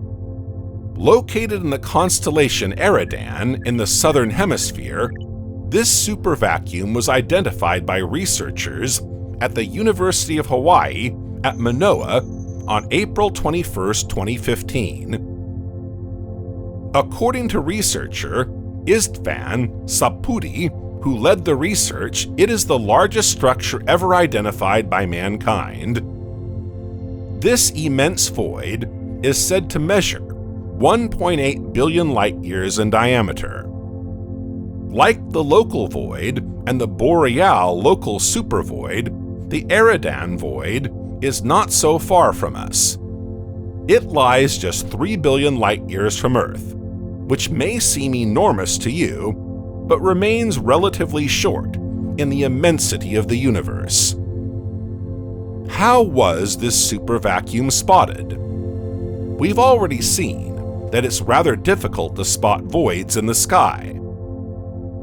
Located in the constellation Eridan in the southern hemisphere, this supervacuum was identified by researchers at the University of Hawaii at Manoa on April 21, 2015. According to researcher Istvan Sapudi, who led the research, it is the largest structure ever identified by mankind. This immense void is said to measure 1.8 billion light-years in diameter. Like the local void and the Boreal local supervoid, the Eridan void is not so far from us. It lies just 3 billion light-years from Earth, which may seem enormous to you, but remains relatively short in the immensity of the universe. How was this supervacuum spotted? We've already seen that it's rather difficult to spot voids in the sky.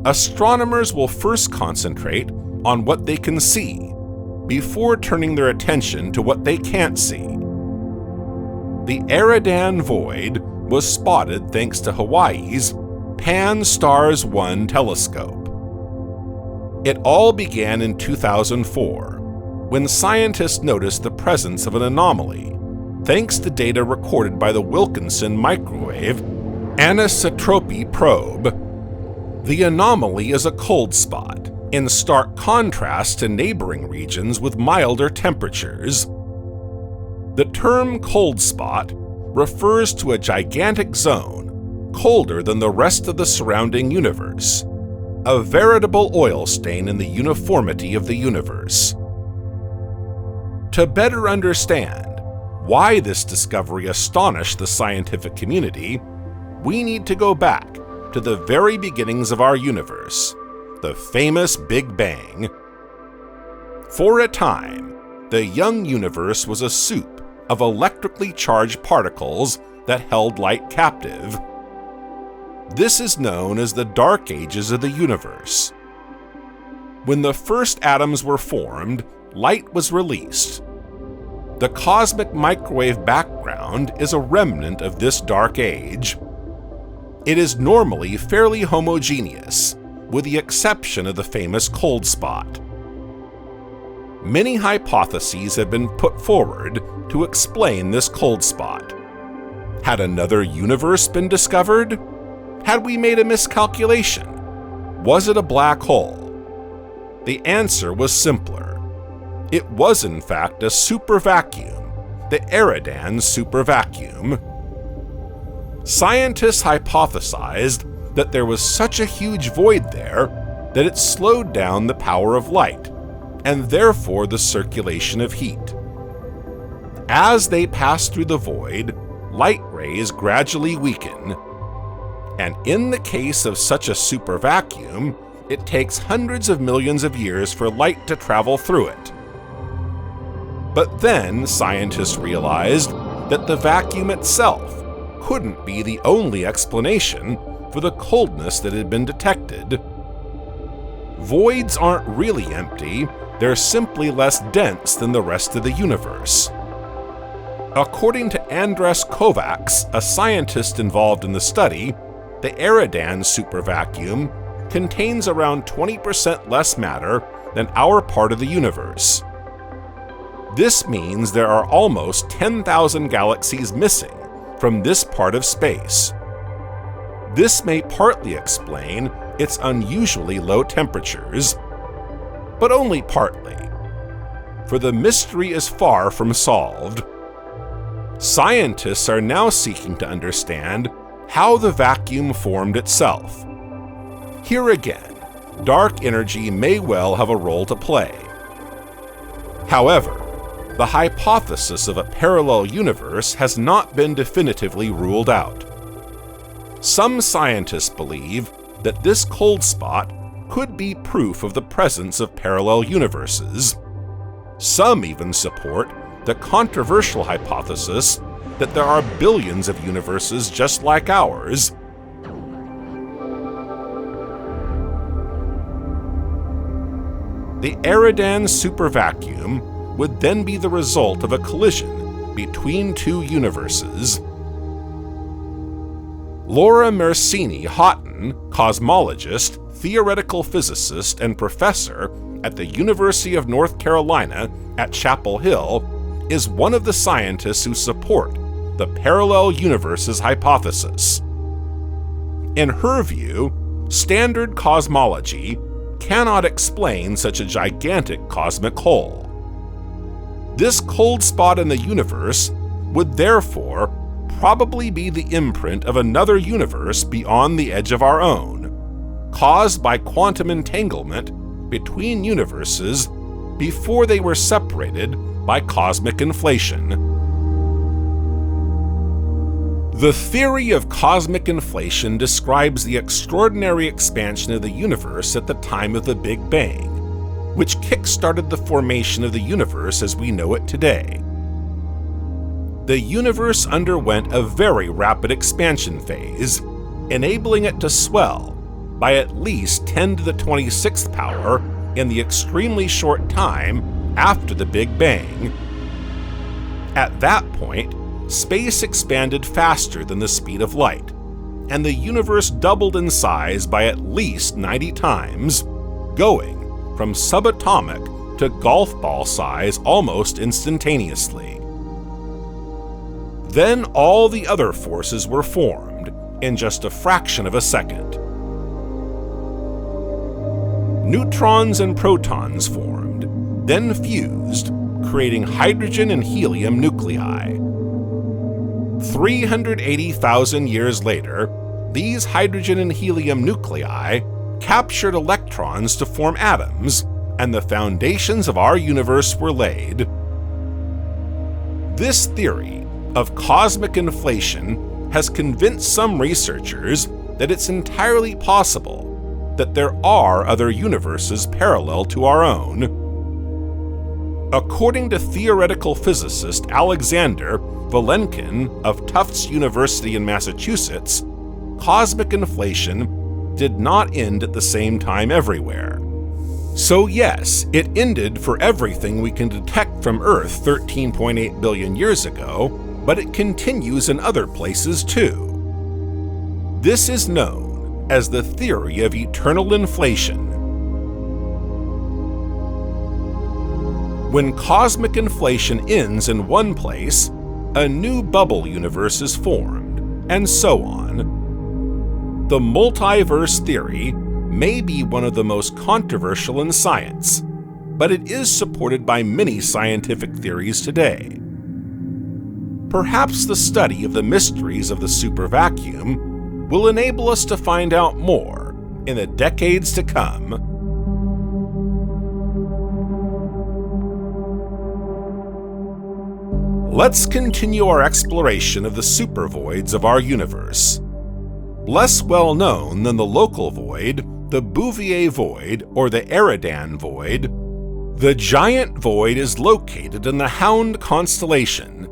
Astronomers will first concentrate on what they can see, before turning their attention to what they can't see. The Eridan void was spotted thanks to Hawaii's Pan-STARRS 1 telescope. It all began in 2004, when scientists noticed the presence of an anomaly, thanks to data recorded by the Wilkinson Microwave Anisotropy Probe. The anomaly is a cold spot, in stark contrast to neighboring regions with milder temperatures. The term cold spot refers to a gigantic zone colder than the rest of the surrounding universe, a veritable oil stain in the uniformity of the universe. To better understand why this discovery astonished the scientific community, we need to go back to the very beginnings of our universe, the famous Big Bang. For a time, the young universe was a soup of electrically charged particles that held light captive. This is known as the Dark Ages of the universe. When the first atoms were formed, light was released. The cosmic microwave background is a remnant of this dark age. It is normally fairly homogeneous, with the exception of the famous cold spot. Many hypotheses have been put forward to explain this cold spot. Had another universe been discovered? Had we made a miscalculation? Was it a black hole? The answer was simpler. It was in fact a supervacuum, the Eridan supervacuum. Scientists hypothesized that there was such a huge void there that it slowed down the power of light, and therefore the circulation of heat. As they pass through the void, light rays gradually weaken, and in the case of such a supervacuum, it takes hundreds of millions of years for light to travel through it. But then scientists realized that the vacuum itself couldn't be the only explanation for the coldness that had been detected. Voids aren't really empty, they're simply less dense than the rest of the universe. According to Andres Kovacs, a scientist involved in the study, the Eridan supervacuum contains around 20% less matter than our part of the universe. This means there are almost 10,000 galaxies missing from this part of space. This may partly explain its unusually low temperatures, but only partly, for the mystery is far from solved. Scientists are now seeking to understand how the vacuum formed itself. Here again, dark energy may well have a role to play. However, the hypothesis of a parallel universe has not been definitively ruled out. Some scientists believe that this cold spot could be proof of the presence of parallel universes. Some even support the controversial hypothesis that there are billions of universes just like ours. The Eridan supervacuum would then be the result of a collision between two universes. Laura Mersini-Houghton, cosmologist, theoretical physicist, and professor at the University of North Carolina at Chapel Hill, is one of the scientists who support the parallel universes hypothesis. In her view, standard cosmology cannot explain such a gigantic cosmic hole. This cold spot in the universe would therefore probably be the imprint of another universe beyond the edge of our own, caused by quantum entanglement between universes before they were separated by cosmic inflation. The theory of cosmic inflation describes the extraordinary expansion of the universe at the time of the Big Bang, which kick-started the formation of the universe as we know it today. The universe underwent a very rapid expansion phase, enabling it to swell by at least 10 to the 26th power in the extremely short time after the Big Bang. At that point, space expanded faster than the speed of light, and the universe doubled in size by at least 90 times, going from subatomic to golf ball size almost instantaneously. Then all the other forces were formed in just a fraction of a second. Neutrons and protons formed, then fused, creating hydrogen and helium nuclei. 380,000 years later, these hydrogen and helium nuclei captured electrons to form atoms, and the foundations of our universe were laid. This theory of cosmic inflation has convinced some researchers that it's entirely possible that there are other universes parallel to our own. According to theoretical physicist Alexander Vilenkin of Tufts University in Massachusetts, cosmic inflation did not end at the same time everywhere. So yes, it ended for everything we can detect from Earth 13.8 billion years ago, but it continues in other places too. This is known as the theory of eternal inflation. When cosmic inflation ends in one place, a new bubble universe is formed, and so on. The multiverse theory may be one of the most controversial in science, but it is supported by many scientific theories today. Perhaps the study of the mysteries of the supervacuum will enable us to find out more in the decades to come. Let's continue our exploration of the supervoids of our universe. Less well known than the local void, the Bouvier void or the Eridan void, the giant void is located in the Hound constellation.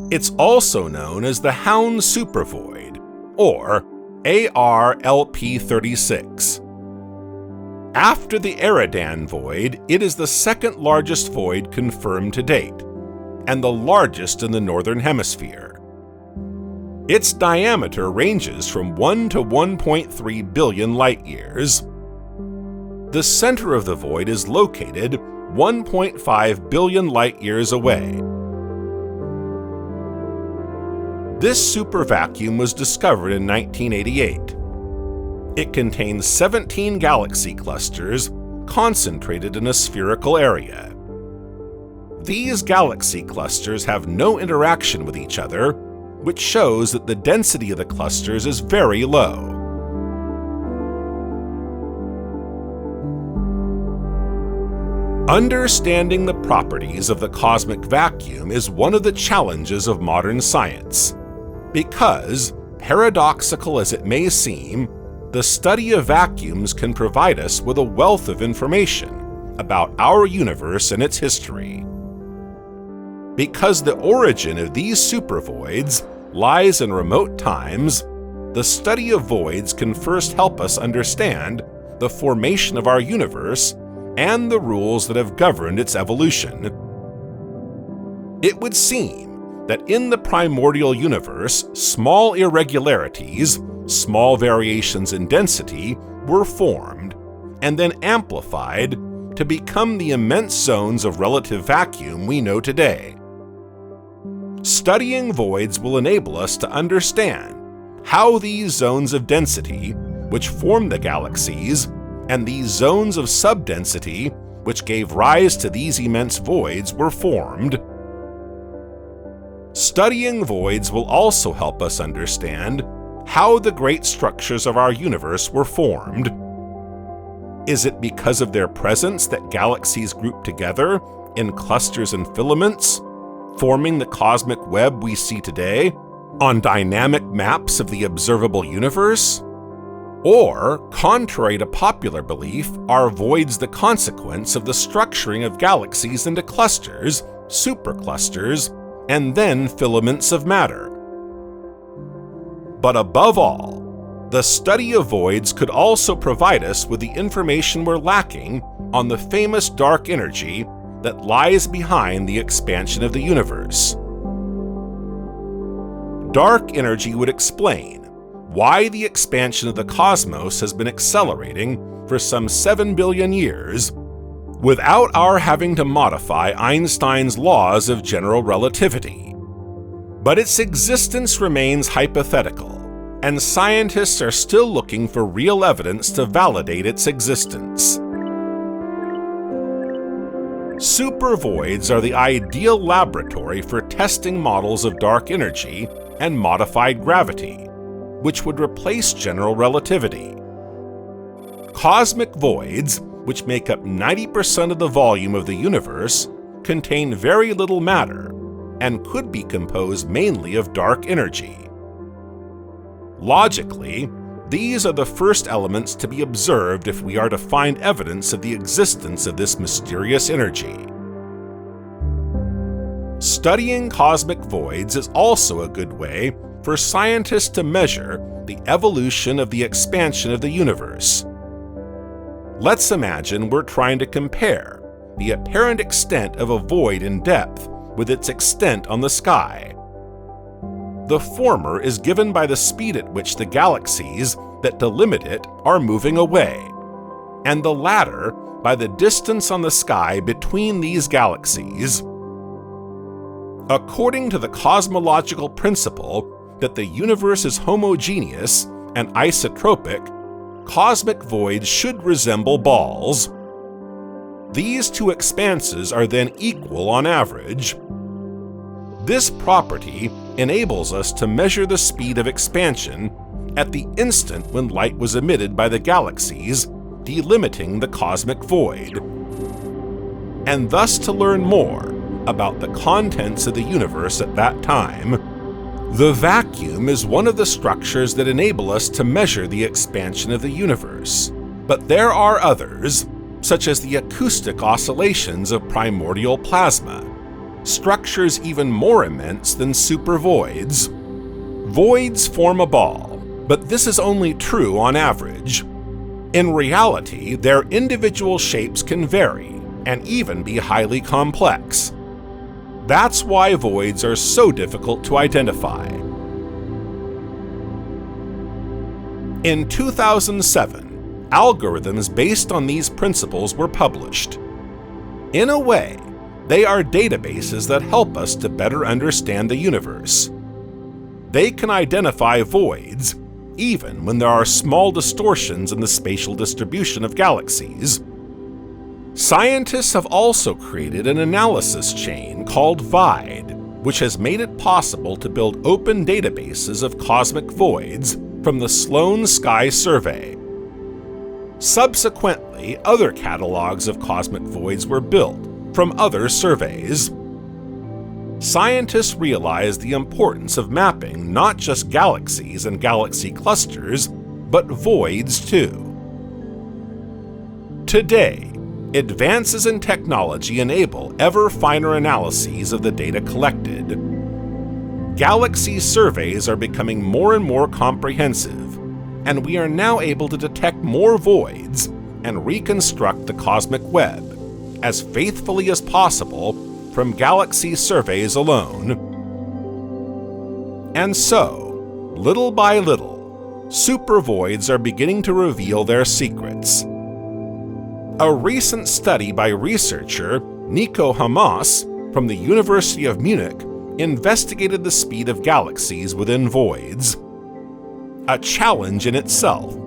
It's also known as the Hound supervoid, or ARLP36. After the Eridan void, it is the second largest void confirmed to date, and the largest in the Northern Hemisphere. Its diameter ranges from 1 to 1.3 billion light-years. The center of the void is located 1.5 billion light-years away. This supervacuum was discovered in 1988. It contains 17 galaxy clusters concentrated in a spherical area. These galaxy clusters have no interaction with each other, which shows that the density of the clusters is very low. Understanding the properties of the cosmic vacuum is one of the challenges of modern science, because, paradoxical as it may seem, the study of vacuums can provide us with a wealth of information about our universe and its history. Because the origin of these supervoids lies in remote times, the study of voids can first help us understand the formation of our universe and the rules that have governed its evolution. It would seem that in the primordial universe, small irregularities, small variations in density, were formed and then amplified to become the immense zones of relative vacuum we know today. Studying voids will enable us to understand how these zones of density, which form the galaxies, and these zones of subdensity, which gave rise to these immense voids, were formed. Studying voids will also help us understand how the great structures of our universe were formed. Is it because of their presence that galaxies group together in clusters and filaments, forming the cosmic web we see today on dynamic maps of the observable universe? Or, contrary to popular belief, are voids the consequence of the structuring of galaxies into clusters, superclusters, and then filaments of matter? But above all, the study of voids could also provide us with the information we're lacking on the famous dark energy that lies behind the expansion of the universe. Dark energy would explain why the expansion of the cosmos has been accelerating for some 7 billion years without our having to modify Einstein's laws of general relativity. But its existence remains hypothetical, and scientists are still looking for real evidence to validate its existence. Supervoids are the ideal laboratory for testing models of dark energy and modified gravity, which would replace general relativity. Cosmic voids, which make up 90% of the volume of the universe, contain very little matter and could be composed mainly of dark energy. Logically, these are the first elements to be observed if we are to find evidence of the existence of this mysterious energy. Studying cosmic voids is also a good way for scientists to measure the evolution of the expansion of the universe. Let's imagine we're trying to compare the apparent extent of a void in depth with its extent on the sky. The former is given by the speed at which the galaxies that delimit it are moving away, and the latter by the distance on the sky between these galaxies. According to the cosmological principle that the universe is homogeneous and isotropic, cosmic voids should resemble balls. These two expanses are then equal on average. This property enables us to measure the speed of expansion at the instant when light was emitted by the galaxies, delimiting the cosmic void, and thus to learn more about the contents of the universe at that time, the vacuum is one of the structures that enable us to measure the expansion of the universe. But there are others, such as the acoustic oscillations of primordial plasma, structures even more immense than supervoids. Voids form a ball, but this is only true on average. In reality, their individual shapes can vary and even be highly complex. That's why voids are so difficult to identify. In 2007, algorithms based on these principles were published. In a way, they are databases that help us to better understand the universe. They can identify voids, even when there are small distortions in the spatial distribution of galaxies. Scientists have also created an analysis chain called VIDE, which has made it possible to build open databases of cosmic voids from the Sloan Sky Survey. Subsequently, other catalogs of cosmic voids were built from other surveys. Scientists realized the importance of mapping not just galaxies and galaxy clusters, but voids too. Today, advances in technology enable ever finer analyses of the data collected. Galaxy surveys are becoming more and more comprehensive, and we are now able to detect more voids and reconstruct the cosmic web as faithfully as possible from galaxy surveys alone. And so, little by little, supervoids are beginning to reveal their secrets. A recent study by researcher Nico Hamas from the University of Munich investigated the speed of galaxies within voids. A challenge in itself,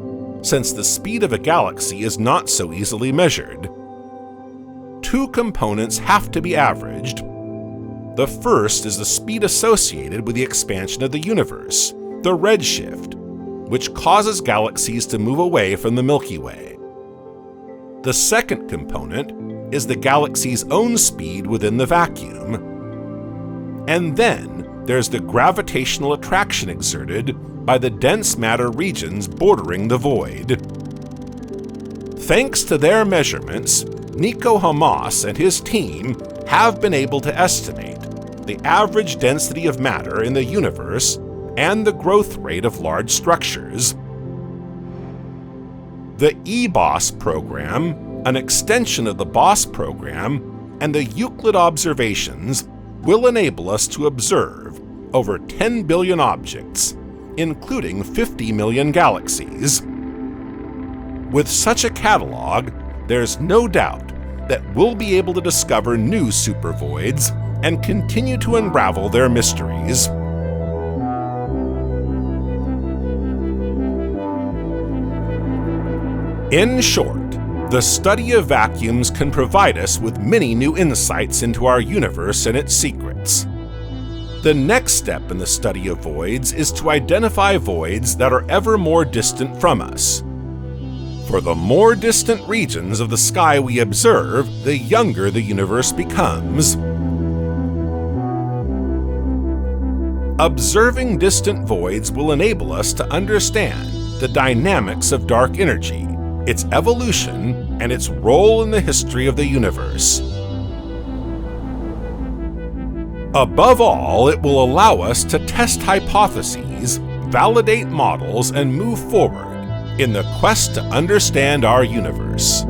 since the speed of a galaxy is not so easily measured. Two components have to be averaged. The first is the speed associated with the expansion of the universe, the redshift, which causes galaxies to move away from the Milky Way. The second component is the galaxy's own speed within the vacuum. And then there's the gravitational attraction exerted by the dense matter regions bordering the void. Thanks to their measurements, Nico Hamas and his team have been able to estimate the average density of matter in the universe and the growth rate of large structures. The eBOS program, an extension of the BOSS program, and the Euclid observations will enable us to observe over 10 billion objects, including 50 million galaxies. With such a catalog, there's no doubt that we'll be able to discover new supervoids and continue to unravel their mysteries. In short, the study of vacuums can provide us with many new insights into our universe and its secrets. The next step in the study of voids is to identify voids that are ever more distant from us. For the more distant regions of the sky we observe, the younger the universe becomes. Observing distant voids will enable us to understand the dynamics of dark energy, its evolution, and its role in the history of the universe. Above all, it will allow us to test hypotheses, validate models, and move forward in the quest to understand our universe.